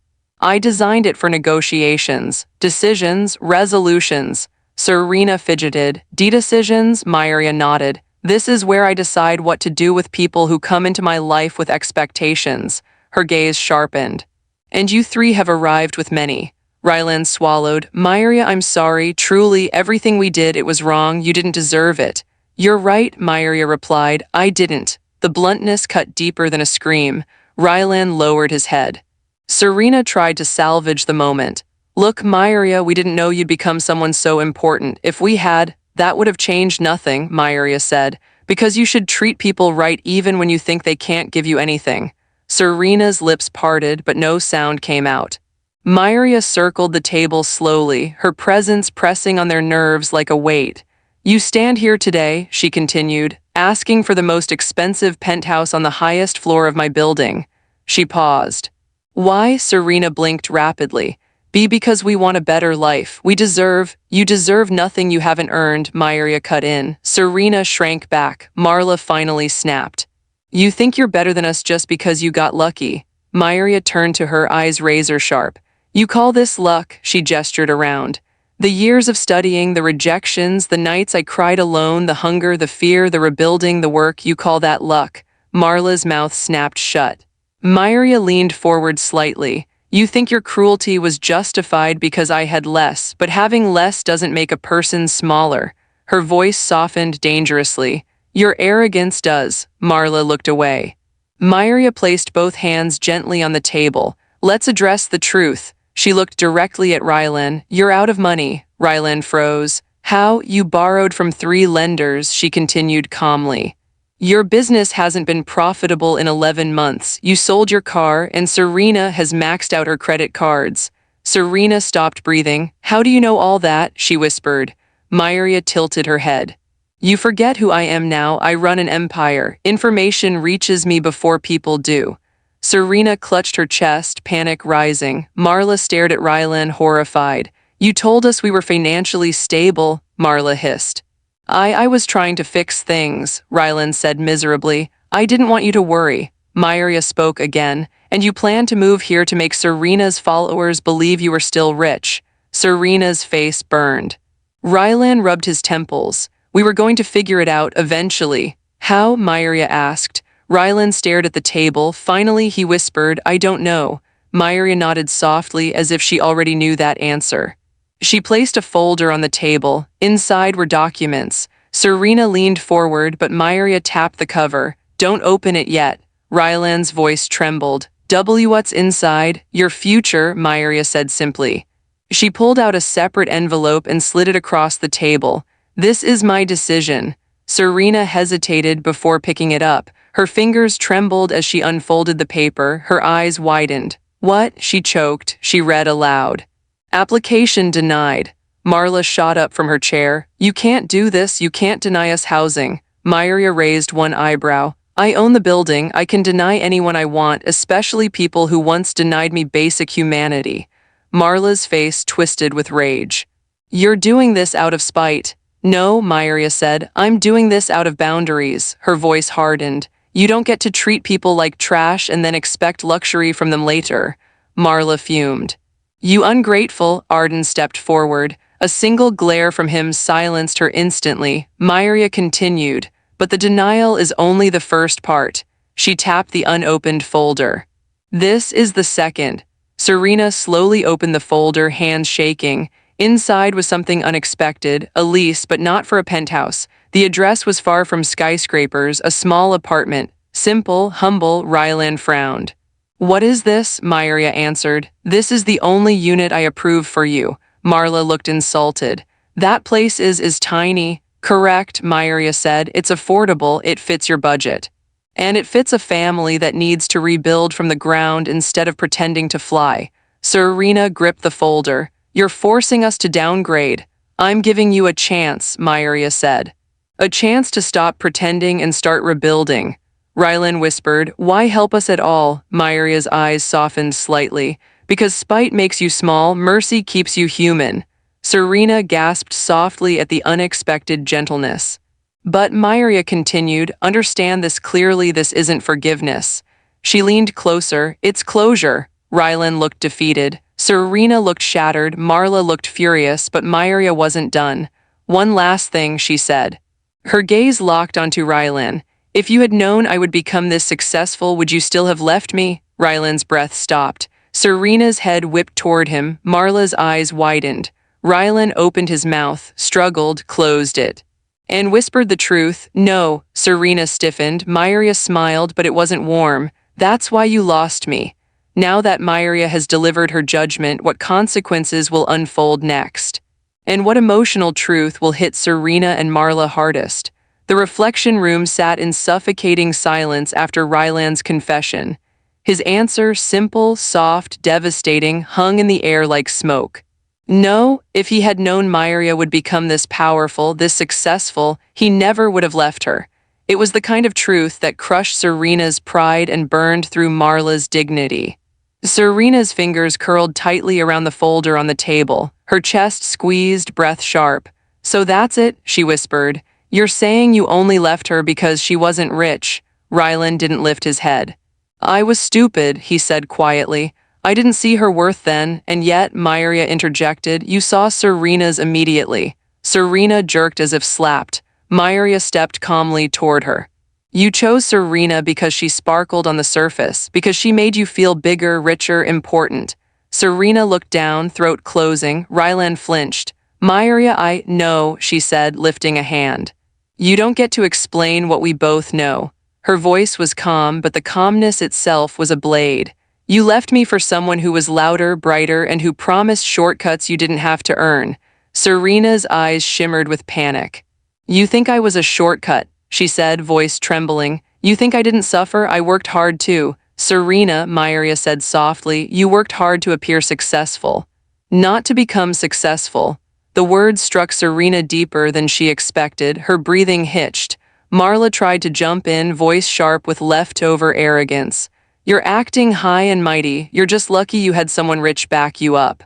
I designed it for negotiations, decisions, resolutions. Serena fidgeted. Decisions? Myria nodded. This is where I decide what to do with people who come into my life with expectations. Her gaze sharpened. And you 3 have arrived with many. Rylan swallowed. Myria, I'm sorry. Truly, everything we did, it was wrong. You didn't deserve it. You're right, Myria replied. I didn't. The bluntness cut deeper than a scream. Rylan lowered his head. Serena tried to salvage the moment. Look, Myria, we didn't know you'd become someone so important. If we had, that would have changed nothing, Myria said, because you should treat people right even when you think they can't give you anything. Serena's lips parted, but no sound came out. Myria circled the table slowly, her presence pressing on their nerves like a weight. You stand here today, she continued, asking for the most expensive penthouse on the highest floor of my building. She paused. Why? Serena blinked rapidly. Because we want a better life. You deserve nothing you haven't earned, Myria cut in. Serena shrank back. Marla finally snapped. You think you're better than us just because you got lucky. Myria turned to her, eyes razor sharp. You call this luck? She gestured around. The years of studying, the rejections, the nights I cried alone, the hunger, the fear, the rebuilding, the work, you call that luck? Marla's mouth snapped shut. Myria leaned forward slightly. You think your cruelty was justified because I had less, but having less doesn't make a person smaller. Her voice softened dangerously. Your arrogance does. Marla looked away. Myria placed both hands gently on the table. Let's address the truth. She looked directly at Rylan. You're out of money. Rylan froze. How? You borrowed from 3 lenders, she continued calmly. Your business hasn't been profitable in 11 months. You sold your car, and Serena has maxed out her credit cards. Serena stopped breathing. How do you know all that? She whispered. Myria tilted her head. You forget who I am now. I run an empire. Information reaches me before people do. Serena clutched her chest, panic rising. Marla stared at Rylan, horrified. You told us we were financially stable, Marla hissed. I was trying to fix things, Rylan said miserably. I didn't want you to worry. Myria spoke again. And you planned to move here to make Serena's followers believe you were still rich. Serena's face burned. Rylan rubbed his temples. We were going to figure it out eventually. How? Myria asked. Rylan stared at the table. Finally, he whispered, I don't know. Myria nodded softly as if she already knew that answer. She placed a folder on the table. Inside were documents. Serena leaned forward, but Myria tapped the cover. Don't open it yet. Rylan's voice trembled. What's inside? Your future, Myria said simply. She pulled out a separate envelope and slid it across the table. This is my decision. Serena hesitated before picking it up. Her fingers trembled as she unfolded the paper. Her eyes widened. What? She choked. She read aloud. Application denied. Marla shot up from her chair. You can't do this. You can't deny us housing. Myria raised one eyebrow. I own the building. I can deny anyone I want, especially people who once denied me basic humanity. Marla's face twisted with rage. You're doing this out of spite. No, Myria said. I'm doing this out of boundaries. Her voice hardened. You don't get to treat people like trash and then expect luxury from them later. Marla fumed. You ungrateful, Arden stepped forward. A single glare from him silenced her instantly. Myria continued, but the denial is only the first part. She tapped the unopened folder. This is the second. Serena slowly opened the folder, hands shaking. Inside was something unexpected, a lease, but not for a penthouse. The address was far from skyscrapers, a small apartment. Simple, humble, Rylan frowned. What is this? Myria answered. This is the only unit I approve for you. Marla looked insulted. That place is tiny. Correct, Myria said. It's affordable, it fits your budget. And it fits a family that needs to rebuild from the ground instead of pretending to fly. Serena gripped the folder. You're forcing us to downgrade. I'm giving you a chance, Myria said. A chance to stop pretending and start rebuilding. Rylan whispered, Why help us at all? Myria's eyes softened slightly. Because spite makes you small, mercy keeps you human. Serena gasped softly at the unexpected gentleness. But Myria continued, Understand this clearly, this isn't forgiveness. She leaned closer. It's closure. Rylan looked defeated. Serena looked shattered. Marla looked furious, but Myria wasn't done. One last thing, she said. Her gaze locked onto Rylan. If you had known I would become this successful, would you still have left me? Rylan's breath stopped. Serena's head whipped toward him. Marla's eyes widened. Rylan opened his mouth, struggled, closed it. And whispered the truth. No. Serena stiffened. Myria smiled, but it wasn't warm. That's why you lost me. Now that Myria has delivered her judgment, what consequences will unfold next? And what emotional truth will hit Serena and Marla hardest? The reflection room sat in suffocating silence after Rylan's confession. His answer, simple, soft, devastating, hung in the air like smoke. No, if he had known Myria would become this powerful, this successful, he never would have left her. It was the kind of truth that crushed Serena's pride and burned through Marla's dignity. Serena's fingers curled tightly around the folder on the table, her chest squeezed, breath sharp. "So that's it," she whispered. "You're saying you only left her because she wasn't rich." Rylan didn't lift his head. "I was stupid," he said quietly. "I didn't see her worth then, and yet," Myria interjected, "you saw Serena's immediately." Serena jerked as if slapped. Myria stepped calmly toward her. "You chose Serena because she sparkled on the surface, because she made you feel bigger, richer, important." Serena looked down, throat closing. Rylan flinched. "Myria, I know," she said, lifting a hand. "You don't get to explain what we both know." Her voice was calm, but the calmness itself was a blade. "You left me for someone who was louder, brighter, and who promised shortcuts you didn't have to earn." Serena's eyes shimmered with panic. "You think I was a shortcut," she said, voice trembling. "You think I didn't suffer? I worked hard too." "Serena," Myria said softly, "you worked hard to appear successful. Not to become successful." The words struck Serena deeper than she expected, her breathing hitched. Marla tried to jump in, voice sharp with leftover arrogance. "You're acting high and mighty. You're just lucky you had someone rich back you up."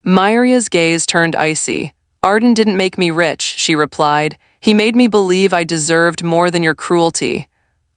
Myria's gaze turned icy. "Arden didn't make me rich," she replied. "He made me believe I deserved more than your cruelty."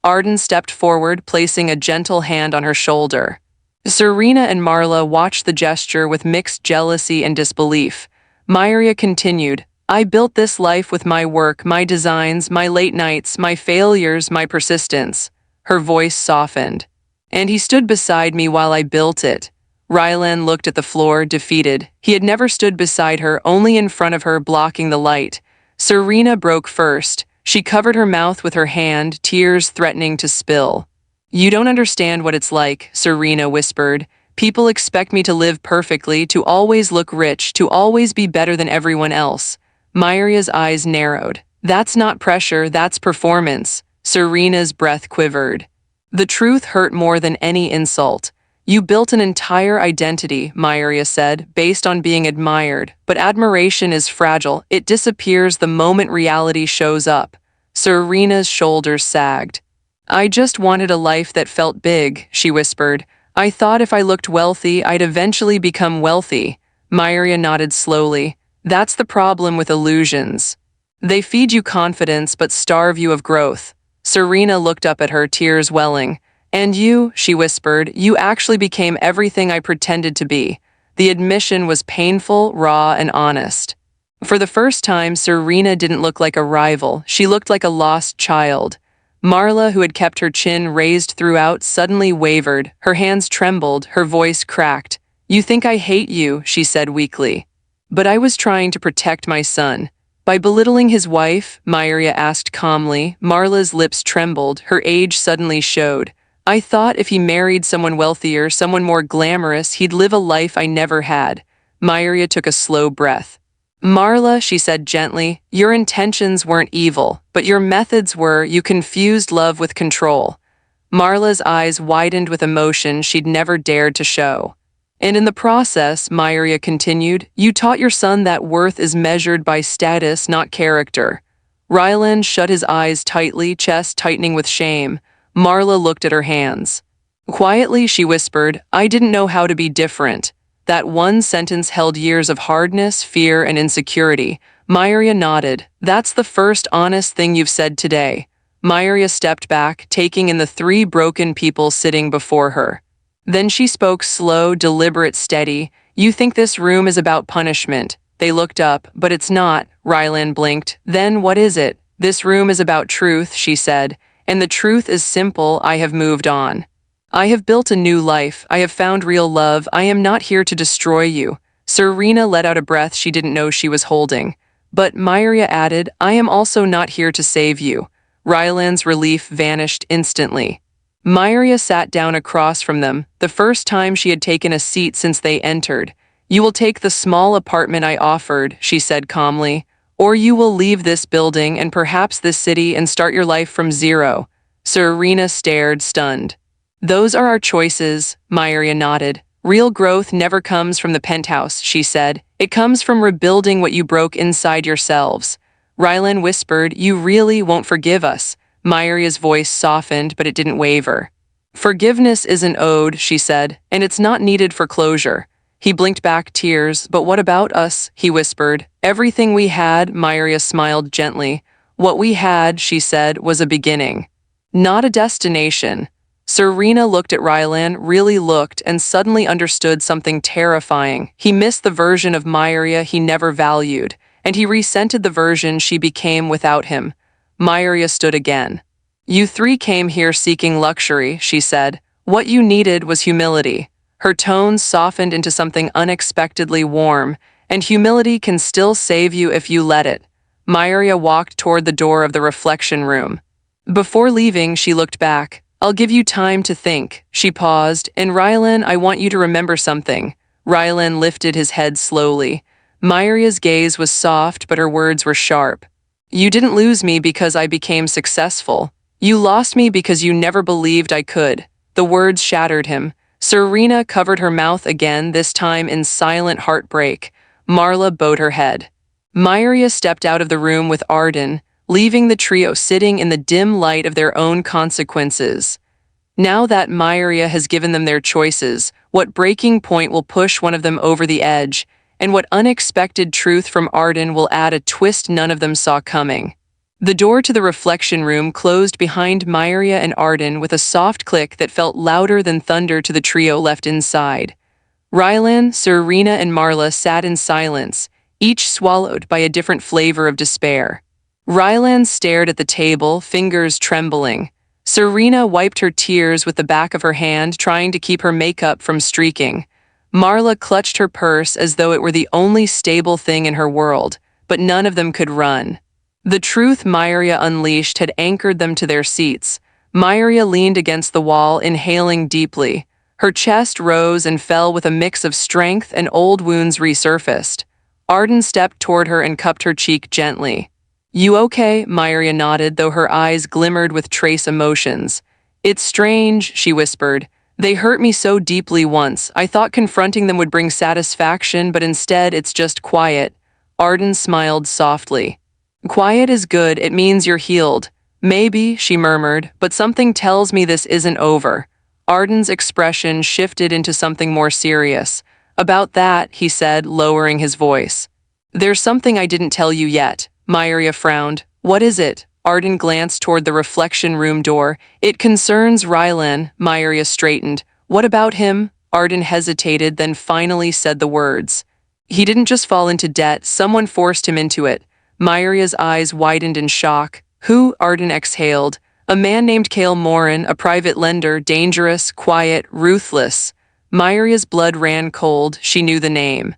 Arden stepped forward, placing a gentle hand on her shoulder. Serena and Marla watched the gesture with mixed jealousy and disbelief. Myria continued, "I built this life with my work, my designs, my late nights, my failures, my persistence." Her voice softened. "And he stood beside me while I built it." Rylan looked at the floor, defeated. He had never stood beside her, only in front of her, blocking the light. Serena broke first. She covered her mouth with her hand, tears threatening to spill. "You don't understand what it's like," Serena whispered. "People expect me to live perfectly, to always look rich, to always be better than everyone else." Myria's eyes narrowed. "That's not pressure, that's performance." Serena's breath quivered. The truth hurt more than any insult. "You built an entire identity," Myria said, "based on being admired. But admiration is fragile. It disappears the moment reality shows up." Serena's shoulders sagged. "I just wanted a life that felt big," she whispered. "I thought if I looked wealthy, I'd eventually become wealthy." Myria nodded slowly. "That's the problem with illusions. They feed you confidence but starve you of growth." Serena looked up at her, tears welling. "And you," she whispered, "you actually became everything I pretended to be." The admission was painful, raw, and honest. For the first time, Serena didn't look like a rival. She looked like a lost child. Marla, who had kept her chin raised throughout, suddenly wavered. Her hands trembled, her voice cracked. "You think I hate you," she said weakly. "But I was trying to protect my son." "By belittling his wife?" Myria asked calmly. Marla's lips trembled, her age suddenly showed. "I thought if he married someone wealthier, someone more glamorous, he'd live a life I never had." Myria took a slow breath. "Marla," she said gently, "your intentions weren't evil, but your methods were. You confused love with control." Marla's eyes widened with emotion she'd never dared to show. "And in the process," Myria continued, "you taught your son that worth is measured by status, not character." Rylan shut his eyes tightly, chest tightening with shame. Marla looked at her hands. Quietly, she whispered, "I didn't know how to be different." That one sentence held years of hardness, fear, and insecurity. Myria nodded. "That's the first honest thing you've said today." Myria stepped back, taking in the three broken people sitting before her. Then she spoke slow, deliberate, steady. "You think this room is about punishment." They looked up. "But it's not." Rylan blinked. "Then what is it?" "This room is about truth," she said. "And the truth is simple. I have moved on. I have built a new life. I have found real love. I am not here to destroy you." Serena let out a breath she didn't know she was holding. "But," Myria added, "I am also not here to save you." Rylan's relief vanished instantly. Myria sat down across from them, the first time she had taken a seat since they entered. "You will take the small apartment I offered," she said calmly, "or you will leave this building and perhaps this city and start your life from zero." Serena stared, stunned. "Those are our choices," Myria nodded. Real growth never comes from the penthouse, she said. It comes from rebuilding what you broke inside yourselves. Rylan whispered, you really won't forgive us. Myria's voice softened, but it didn't waver. Forgiveness isn't owed, she said, and it's not needed for closure. He blinked back tears. But what about us? He whispered. Everything we had, Myria smiled gently. What we had, she said, was a beginning. Not a destination. Serena looked at Rylan, really looked, and suddenly understood something terrifying. He missed the version of Myria he never valued, and he resented the version she became without him. Myria stood again. You three came here seeking luxury, she said. What you needed was humility. Her tone softened into something unexpectedly warm, and humility can still save you if you let it. Myria walked toward the door of the reflection room. Before leaving, she looked back. I'll give you time to think. She paused. And Rylan, I want you to remember something. Rylan lifted his head slowly. Myria's gaze was soft, but her words were sharp. You didn't lose me because I became successful. You lost me because you never believed I could. The words shattered him. Serena covered her mouth again, this time in silent heartbreak. Marla bowed her head. Myria stepped out of the room with Arden, leaving the trio sitting in the dim light of their own consequences. Now that Myria has given them their choices, what breaking point will push one of them over the edge, and what unexpected truth from Arden will add a twist none of them saw coming? The door to the reflection room closed behind Myria and Arden with a soft click that felt louder than thunder to the trio left inside. Rylan, Serena, and Marla sat in silence, each swallowed by a different flavor of despair. Rylan stared at the table, fingers trembling. Serena wiped her tears with the back of her hand, trying to keep her makeup from streaking. Marla clutched her purse as though it were the only stable thing in her world, but none of them could run. The truth Myria unleashed had anchored them to their seats. Myria leaned against the wall, inhaling deeply. Her chest rose and fell with a mix of strength, and old wounds resurfaced. Arden stepped toward her and cupped her cheek gently. You okay? Myria nodded, though her eyes glimmered with trace emotions. It's strange, she whispered. They hurt me so deeply once. I thought confronting them would bring satisfaction, but instead it's just quiet. Arden smiled softly. Quiet is good, it means you're healed. Maybe, she murmured, but something tells me this isn't over. Arden's expression shifted into something more serious. About that, he said, lowering his voice. There's something I didn't tell you yet. Myria frowned. What is it? Arden glanced toward the reflection room door. It concerns Rylan. Myria straightened. What about him? Arden hesitated, then finally said the words. He didn't just fall into debt, someone forced him into it. Myria's eyes widened in shock. Who? Arden exhaled. A man named Cale Morin, a private lender, dangerous, quiet, ruthless. Myria's blood ran cold. She knew the name.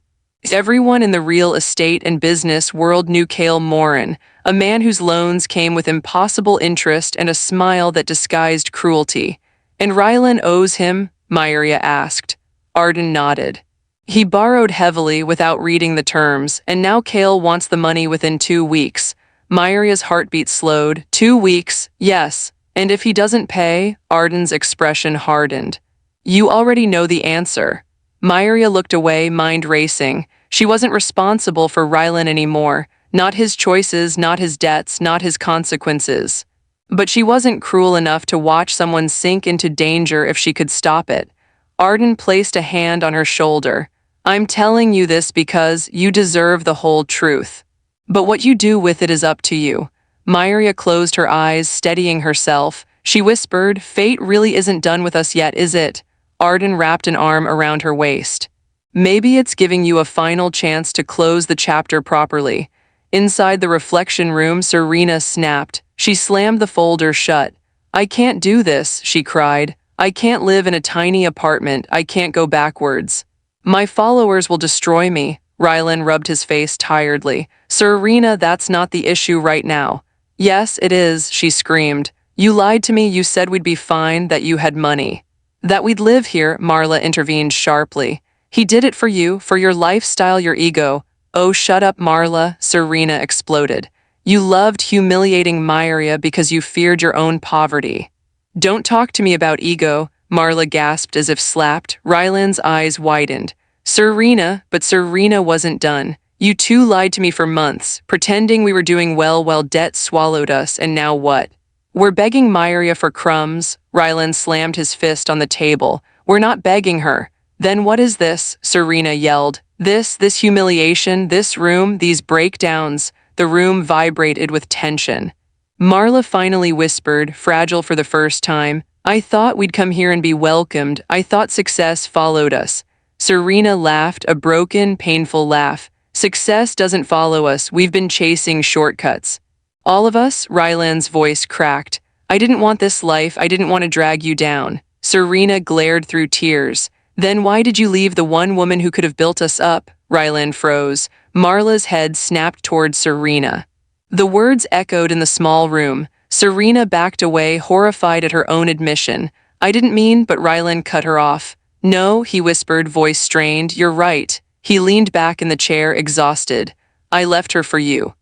Everyone in the real estate and business world knew Cale Morin, a man whose loans came with impossible interest and a smile that disguised cruelty. And Rylan owes him? Myria asked. Arden nodded. He borrowed heavily without reading the terms, and now Cale wants the money within 2 weeks. Myria's heartbeat slowed. 2 weeks, yes. And if he doesn't pay? Arden's expression hardened. You already know the answer. Myria looked away, mind racing. She wasn't responsible for Rylan anymore. Not his choices, not his debts, not his consequences. But she wasn't cruel enough to watch someone sink into danger if she could stop it. Arden placed a hand on her shoulder. I'm telling you this because you deserve the whole truth. But what you do with it is up to you. Myria closed her eyes, steadying herself. She whispered, Fate really isn't done with us yet, is it? Arden wrapped an arm around her waist. Maybe it's giving you a final chance to close the chapter properly. Inside the reflection room, Serena snapped. She slammed the folder shut. I can't do this, she cried. I can't live in a tiny apartment. I can't go backwards. My followers will destroy me. Rylan rubbed his face tiredly. Serena, that's not the issue right now. Yes, it is, she screamed. You lied to me. You said we'd be fine, that you had money. That we'd live here, Marla intervened sharply. He did it for you, for your lifestyle, your ego. Oh, shut up, Marla, Serena exploded. You loved humiliating Myria because you feared your own poverty. Don't talk to me about ego. Marla gasped as if slapped. Ryland's eyes widened. Serena, but Serena wasn't done. You two lied to me for months, pretending we were doing well while debt swallowed us, and now what? We're begging Myria for crumbs. Ryland slammed his fist on the table. We're not begging her. Then what is this? Serena yelled. This humiliation, this room, these breakdowns. The room vibrated with tension. Marla finally whispered, fragile for the first time, I thought we'd come here and be welcomed. I thought success followed us. Serena laughed, a broken, painful laugh. Success doesn't follow us. We've been chasing shortcuts. All of us? Ryland's voice cracked. I didn't want this life. I didn't want to drag you down. Serena glared through tears. Then why did you leave the one woman who could have built us up? Ryland froze. Marla's head snapped towards Serena. The words echoed in the small room. Serena backed away, horrified at her own admission. I didn't mean, but Ryland cut her off. No, he whispered, voice strained. You're right. He leaned back in the chair, exhausted. I left her for you.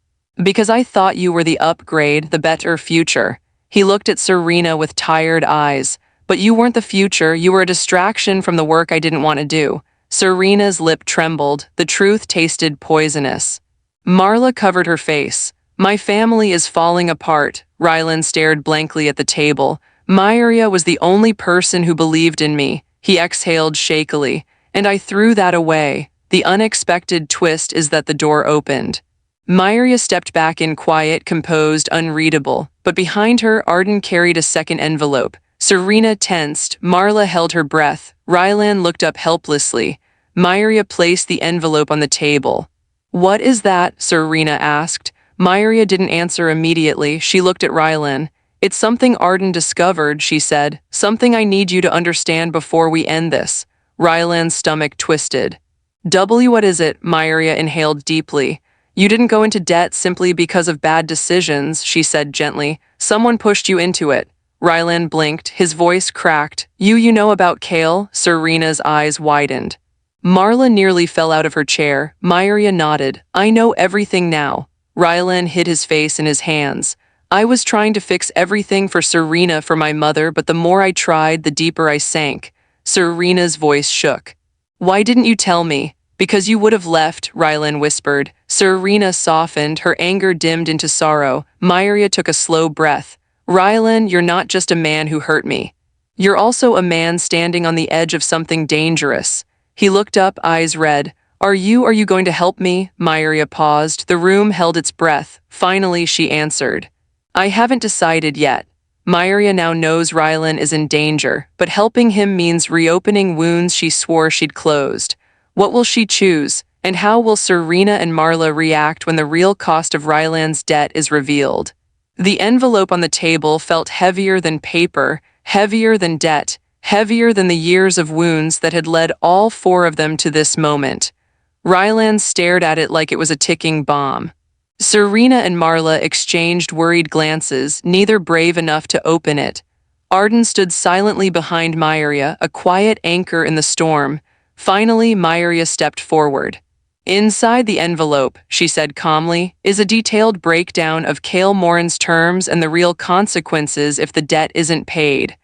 Because I thought you were the upgrade, the better future. He looked at Serena with tired eyes. But you weren't the future. You were a distraction from the work I didn't want to do. Serena's lip trembled. The truth tasted poisonous. Marla covered her face. My family is falling apart. Ryland stared blankly at the table. Myria was the only person who believed in me. He exhaled shakily. And I threw that away. The unexpected twist is that the door opened. Myria stepped back in quiet, composed, unreadable. But behind her, Arden carried a second envelope. Serena tensed. Marla held her breath. Ryland looked up helplessly. Myria placed the envelope on the table. What is that? Serena asked. Myria didn't answer immediately. She looked at Ryland. It's something Arden discovered, she said. Something I need you to understand before we end this. Ryland's stomach twisted. What is it? Myria inhaled deeply. You didn't go into debt simply because of bad decisions, she said gently. Someone pushed you into it. Ryland blinked, his voice cracked. You know about Kale? Serena's eyes widened. Marla nearly fell out of her chair. Myria nodded. I know everything now. Ryland hid his face in his hands. I was trying to fix everything for Serena, for my mother, but the more I tried, the deeper I sank. Serena's voice shook. Why didn't you tell me? Because you would have left, Ryland whispered. Serena softened, her anger dimmed into sorrow. Myria took a slow breath. Ryland, you're not just a man who hurt me. You're also a man standing on the edge of something dangerous. He looked up, eyes red. Are you going to help me? Myria paused. The room held its breath. Finally, she answered. I haven't decided yet. Myria now knows Ryland is in danger, but helping him means reopening wounds she swore she'd closed. What will she choose? And how will Serena and Marla react when the real cost of Ryland's debt is revealed? The envelope on the table felt heavier than paper, heavier than debt, heavier than the years of wounds that had led all four of them to this moment. Ryland stared at it like it was a ticking bomb. Serena and Marla exchanged worried glances, neither brave enough to open it. Arden stood silently behind Myria, a quiet anchor in the storm. Finally, Myria stepped forward. Inside the envelope, she said calmly, is a detailed breakdown of Kale Morin's terms and the real consequences if the debt isn't paid.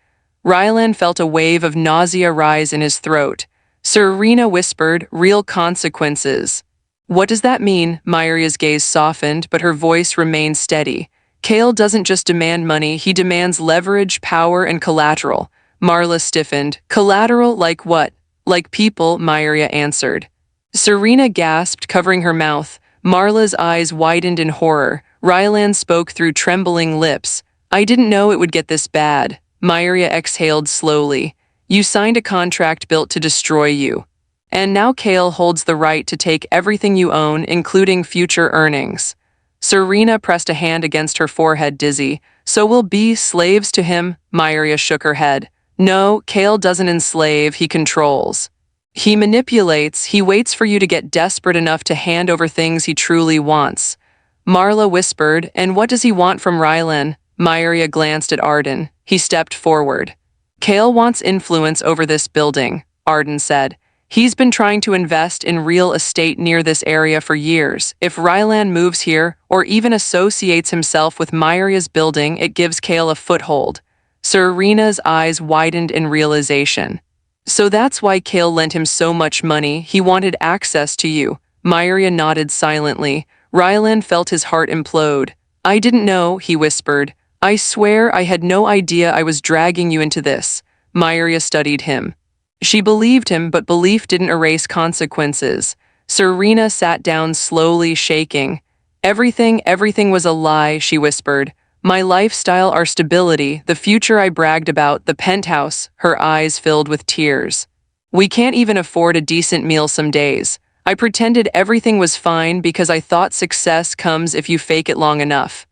Ryland felt a wave of nausea rise in his throat. Serena whispered, real consequences. What does that mean? Myria's gaze softened, but her voice remained steady. Kale doesn't just demand money, he demands leverage, power, and collateral. Marla stiffened. Collateral like what? Like people, Myria answered. Serena gasped, covering her mouth. Marla's eyes widened in horror. Ryland spoke through trembling lips. I didn't know it would get this bad. Myria exhaled slowly. You signed a contract built to destroy you. And now Kale holds the right to take everything you own, including future earnings. Serena pressed a hand against her forehead, dizzy. So we'll be slaves to him? Myria shook her head. No, Kale doesn't enslave, he controls. He manipulates, he waits for you to get desperate enough to hand over things he truly wants. Marla whispered, and what does he want from Ryland? Myria glanced at Arden. He stepped forward. Kale wants influence over this building, Arden said. He's been trying to invest in real estate near this area for years. If Ryland moves here, or even associates himself with Myria's building, it gives Kale a foothold. Serena's eyes widened in realization. So that's why Kale lent him so much money. He wanted access to you. Myria nodded silently. Rylan felt his heart implode. I didn't know, he whispered. I swear I had no idea I was dragging you into this. Myria studied him. She believed him, but belief didn't erase consequences. Serena sat down slowly, shaking. Everything was a lie, she whispered. My lifestyle, our stability, the future I bragged about, the penthouse, her eyes filled with tears. We can't even afford a decent meal some days. I pretended everything was fine because I thought success comes if you fake it long enough.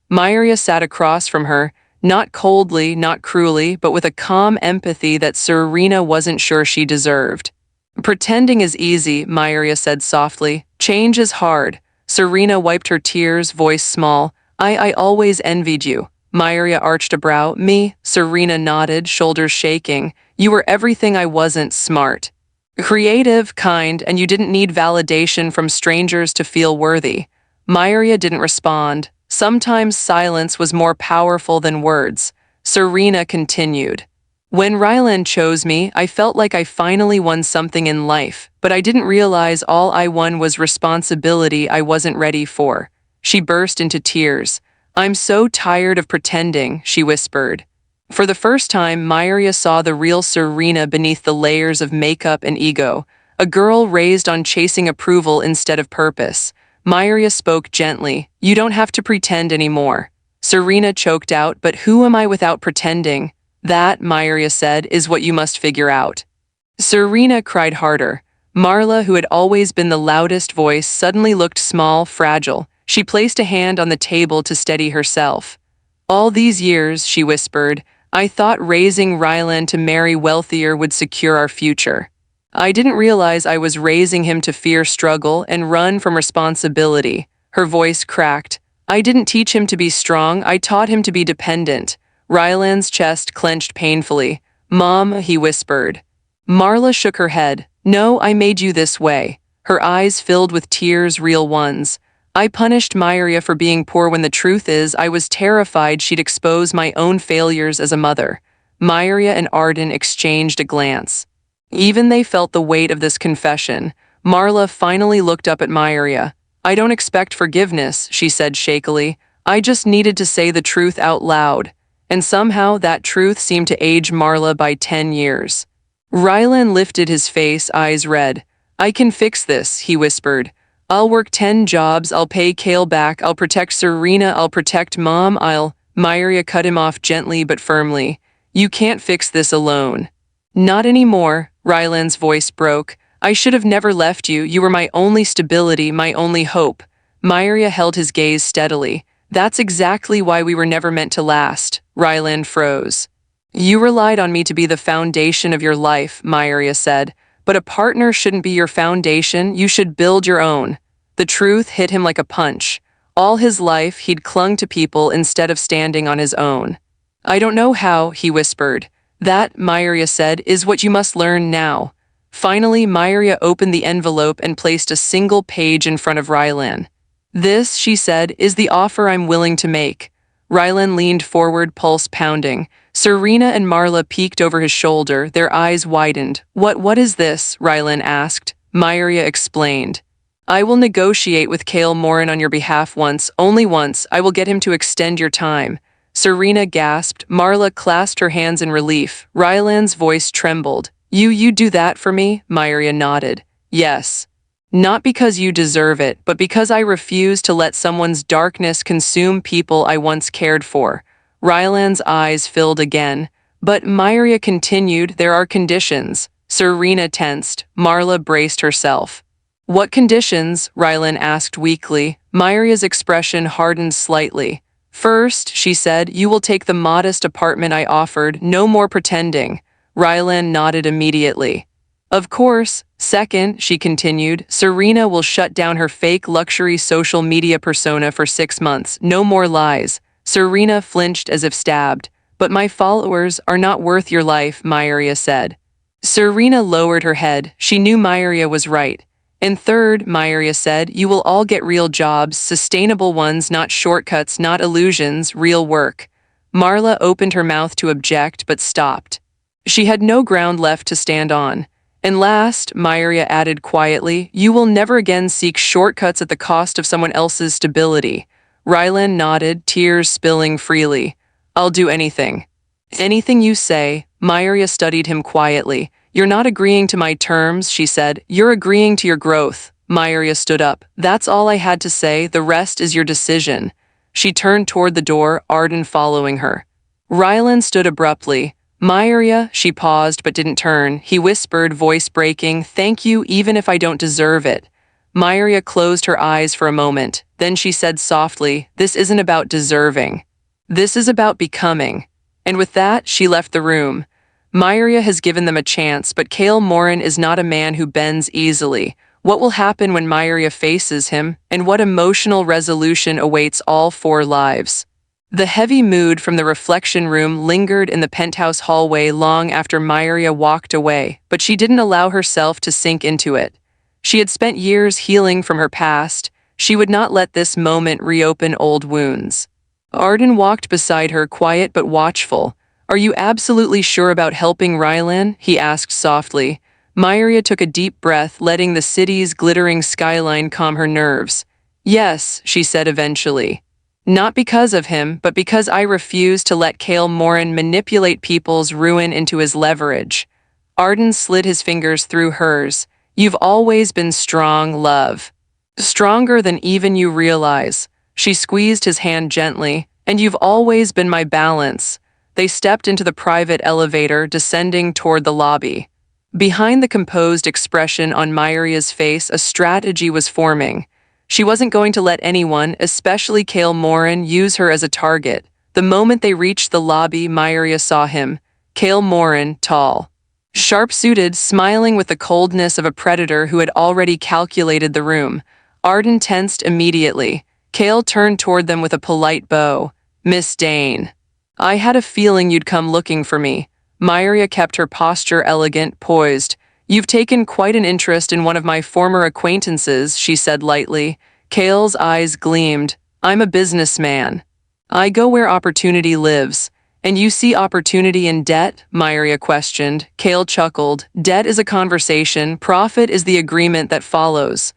Myria sat across from her, not coldly, not cruelly, but with a calm empathy that Serena wasn't sure she deserved. Pretending is easy, Myria said softly. Change is hard. Serena wiped her tears, voice small. I always envied you. Myria arched a brow. Me? Serena nodded, shoulders shaking. You were everything I wasn't. Smart. Creative, kind, and you didn't need validation from strangers to feel worthy. Myria didn't respond. Sometimes silence was more powerful than words. Serena continued. When Rylan chose me, I felt like I finally won something in life, but I didn't realize all I won was responsibility I wasn't ready for. She burst into tears. I'm so tired of pretending, she whispered. For the first time, Myria saw the real Serena beneath the layers of makeup and ego, a girl raised on chasing approval instead of purpose. Myria spoke gently. You don't have to pretend anymore. Serena choked out, but who am I without pretending? That, Myria said, is what you must figure out. Serena cried harder. Marla, who had always been the loudest voice, suddenly looked small, fragile. She placed a hand on the table to steady herself. All these years, she whispered, I thought raising Rylan to marry wealthier would secure our future. I didn't realize I was raising him to fear struggle and run from responsibility. Her voice cracked. I didn't teach him to be strong, I taught him to be dependent. Rylan's chest clenched painfully. Mom, he whispered. Marla shook her head. No, I made you this way. Her eyes filled with tears, real ones. I punished Myria for being poor when the truth is I was terrified she'd expose my own failures as a mother. Myria and Arden exchanged a glance. Even they felt the weight of this confession. Marla finally looked up at Myria. I don't expect forgiveness, she said shakily. I just needed to say the truth out loud. And somehow that truth seemed to age Marla by 10 years. Rylan lifted his face, eyes red. I can fix this, he whispered. I'll work 10 jobs, I'll pay Kale back, I'll protect Serena, I'll protect Mom, Myria cut him off gently but firmly. You can't fix this alone. Not anymore, Rylan's voice broke. I should have never left you, you were my only stability, my only hope. Myria held his gaze steadily. That's exactly why we were never meant to last. Rylan froze. You relied on me to be the foundation of your life, Myria said. But a partner shouldn't be your foundation, you should build your own. The truth hit him like a punch. All his life, he'd clung to people instead of standing on his own. I don't know how, he whispered. That, Myria said, is what you must learn now. Finally, Myria opened the envelope and placed a single page in front of Rylan. This, she said, is the offer I'm willing to make. Rylan leaned forward, pulse pounding. Serena and Marla peeked over his shoulder, their eyes widened. What is this? Rylan asked. Myria explained. I will negotiate with Kale Morin on your behalf once, only once. I will get him to extend your time. Serena gasped. Marla clasped her hands in relief. Rylan's voice trembled. You do that for me? Myria nodded. Yes. Not because you deserve it, but because I refuse to let someone's darkness consume people I once cared for. Rylan's eyes filled again. But Myria continued, there are conditions. Serena tensed. Marla braced herself. What conditions? Rylan asked weakly. Myria's expression hardened slightly. First, she said, you will take the modest apartment I offered, no more pretending. Rylan nodded immediately. Of course. Second, she continued, Serena will shut down her fake luxury social media persona for 6 months, no more lies. Serena flinched as if stabbed. But my followers are not worth your life, Myria said. Serena lowered her head. She knew Myria was right. And third, Myria said, you will all get real jobs, sustainable ones, not shortcuts, not illusions, real work. Marla opened her mouth to object but stopped. She had no ground left to stand on. And last, Myria added quietly, you will never again seek shortcuts at the cost of someone else's stability. Rylan nodded, tears spilling freely. I'll do anything. Anything you say. Myria studied him quietly. You're not agreeing to my terms, she said. You're agreeing to your growth. Myria stood up. That's all I had to say. The rest is your decision. She turned toward the door, Arden following her. Rylan stood abruptly. Myria, she paused but didn't turn. He whispered, voice breaking, thank you even if I don't deserve it. Myria closed her eyes for a moment. Then she said softly, this isn't about deserving. This is about becoming. And with that, she left the room. Myria has given them a chance, but Cale Morin is not a man who bends easily. What will happen when Myria faces him, and what emotional resolution awaits all four lives? The heavy mood from the reflection room lingered in the penthouse hallway long after Myria walked away, but she didn't allow herself to sink into it. She had spent years healing from her past. She would not let this moment reopen old wounds. Arden walked beside her, quiet but watchful. Are you absolutely sure about helping Rylan? He asked softly. Myria took a deep breath, letting the city's glittering skyline calm her nerves. Yes, she said eventually. Not because of him, but because I refuse to let Cale Morin manipulate people's ruin into his leverage. Arden slid his fingers through hers. You've always been strong, love. Stronger than even you realize. She squeezed his hand gently. And you've always been my balance. They stepped into the private elevator, descending toward the lobby. Behind the composed expression on Myria's face, a strategy was forming. She wasn't going to let anyone, especially Cale Morin, use her as a target. The moment they reached the lobby, Myria saw him. Cale Morin, tall, sharp-suited, smiling with the coldness of a predator who had already calculated the room. Arden tensed immediately. Cale turned toward them with a polite bow. Miss Dane. I had a feeling you'd come looking for me. Myria kept her posture elegant, poised. You've taken quite an interest in one of my former acquaintances, she said lightly. Cale's eyes gleamed. I'm a businessman. I go where opportunity lives. And you see opportunity in debt? Myria questioned. Cale chuckled. Debt is a conversation. Profit is the agreement that follows.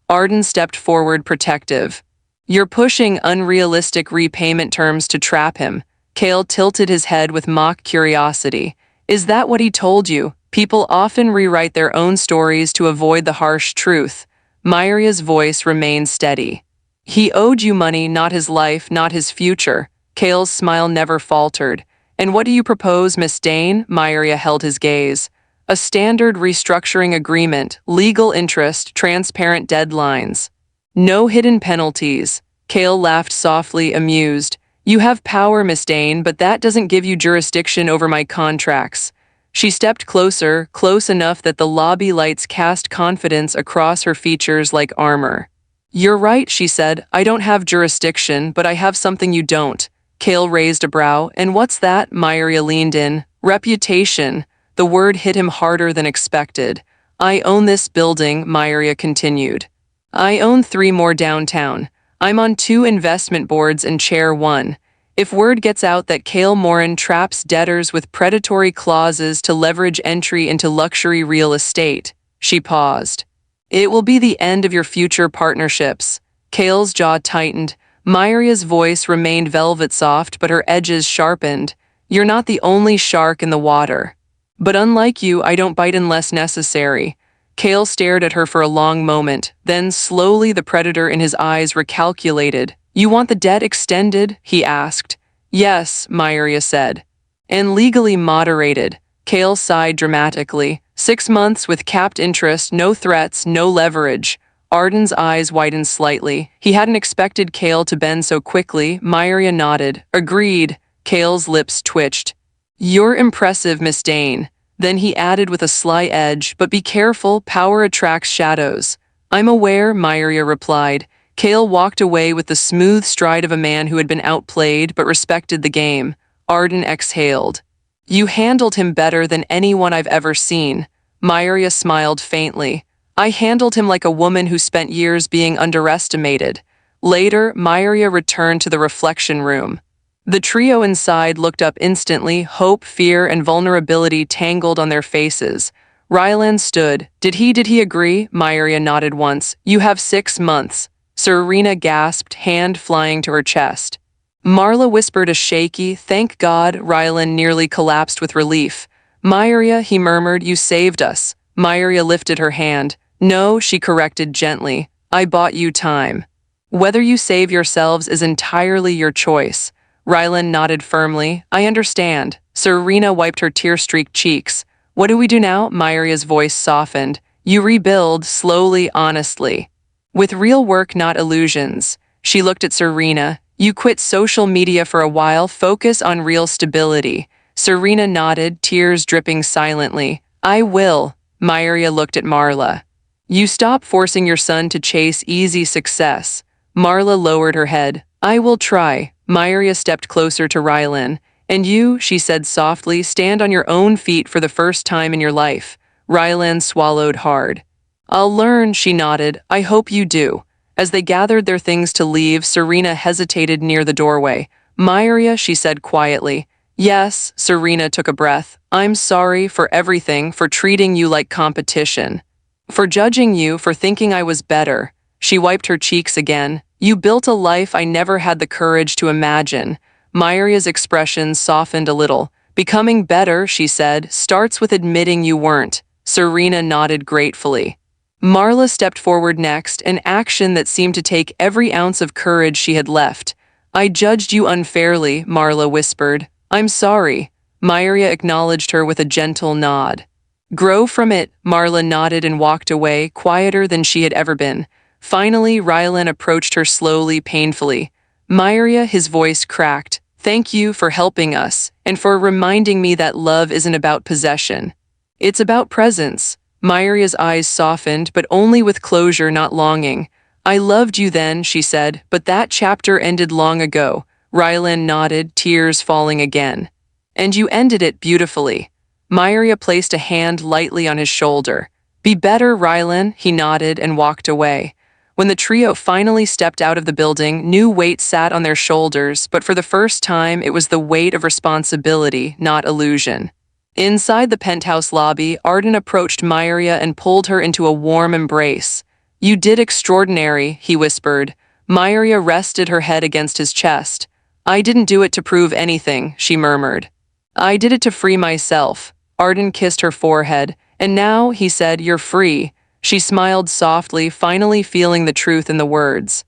Arden stepped forward, protective. You're pushing unrealistic repayment terms to trap him. Cale tilted his head with mock curiosity. Is that what he told you? People often rewrite their own stories to avoid the harsh truth. Myria's voice remained steady. He owed you money, not his life, not his future. Cale's smile never faltered. And what do you propose, Miss Dane? Myria held his gaze. A standard restructuring agreement, legal interest, transparent deadlines. No hidden penalties. Cale laughed softly, amused. You have power, Miss Dane, but that doesn't give you jurisdiction over my contracts. She stepped closer, close enough that the lobby lights cast confidence across her features like armor. You're right, she said. I don't have jurisdiction, but I have something you don't. Cale raised a brow. And what's that? Myria leaned in. Reputation. The word hit him harder than expected. I own this building, Myria continued. I own 3 more downtown. I'm on 2 investment boards and chair 1. If word gets out that Cale Morin traps debtors with predatory clauses to leverage entry into luxury real estate, she paused. It will be the end of your future partnerships. Cale's jaw tightened. Myria's voice remained velvet soft, but her edges sharpened. You're not the only shark in the water. But unlike you, I don't bite unless necessary. Cale stared at her for a long moment. Then, slowly, the predator in his eyes recalculated. You want the debt extended? He asked. Yes, Myria said. And legally moderated. Cale sighed dramatically. 6 months with capped interest, no threats, no leverage. Arden's eyes widened slightly. He hadn't expected Cale to bend so quickly. Myria nodded. Agreed. Cale's lips twitched. You're impressive, Miss Dane. Then he added with a sly edge, but be careful, power attracts shadows. I'm aware, Myria replied. Cale walked away with the smooth stride of a man who had been outplayed but respected the game. Arden exhaled. You handled him better than anyone I've ever seen. Myria smiled faintly. I handled him like a woman who spent years being underestimated. Later, Myria returned to the reflection room. The trio inside looked up instantly, hope, fear, and vulnerability tangled on their faces. Rylan stood. Did he agree? Myria nodded once. You have 6 months. Serena gasped, hand flying to her chest. Marla whispered a shaky, thank God. Rylan nearly collapsed with relief. Myria, he murmured, you saved us. Myria lifted her hand. No, she corrected gently. I bought you time. Whether you save yourselves is entirely your choice. Rylan nodded firmly. I understand. Serena wiped her tear-streaked cheeks. What do we do now? Myria's voice softened. You rebuild, slowly, honestly. With real work, not illusions. She looked at Serena. You quit social media for a while, focus on real stability. Serena nodded, tears dripping silently. I will. Myria looked at Marla. You stop forcing your son to chase easy success. Marla lowered her head. I will try. Myria stepped closer to Rylan. And you, she said softly, stand on your own feet for the first time in your life. Rylan swallowed hard. I'll learn, she nodded. I hope you do. As they gathered their things to leave, Serena hesitated near the doorway. Myria, she said quietly. Yes, Serena took a breath. I'm sorry for everything, for treating you like competition. For judging you, for thinking I was better. She wiped her cheeks again. You built a life I never had the courage to imagine. Myria's expression softened a little. Becoming better, she said, starts with admitting you weren't. Serena nodded gratefully. Marla stepped forward next, an action that seemed to take every ounce of courage she had left. I judged you unfairly, Marla whispered. I'm sorry. Myria acknowledged her with a gentle nod. Grow from it, Marla nodded and walked away, quieter than she had ever been. Finally, Rylan approached her slowly, painfully. Myria, his voice cracked. Thank you for helping us, and for reminding me that love isn't about possession. It's about presence. Myria's eyes softened, but only with closure, not longing. I loved you then, she said, but that chapter ended long ago. Rylan nodded, tears falling again. And you ended it beautifully. Myria placed a hand lightly on his shoulder. Be better, Rylan, he nodded and walked away. When the trio finally stepped out of the building, new weight sat on their shoulders, but for the first time it was the weight of responsibility, not illusion. Inside the penthouse lobby, Arden approached Myria and pulled her into a warm embrace. You did extraordinary, he whispered. Myria rested her head against his chest. I didn't do it to prove anything, she murmured. I did it to free myself. Arden kissed her forehead. And now, he said, you're free. She smiled softly, finally feeling the truth in the words.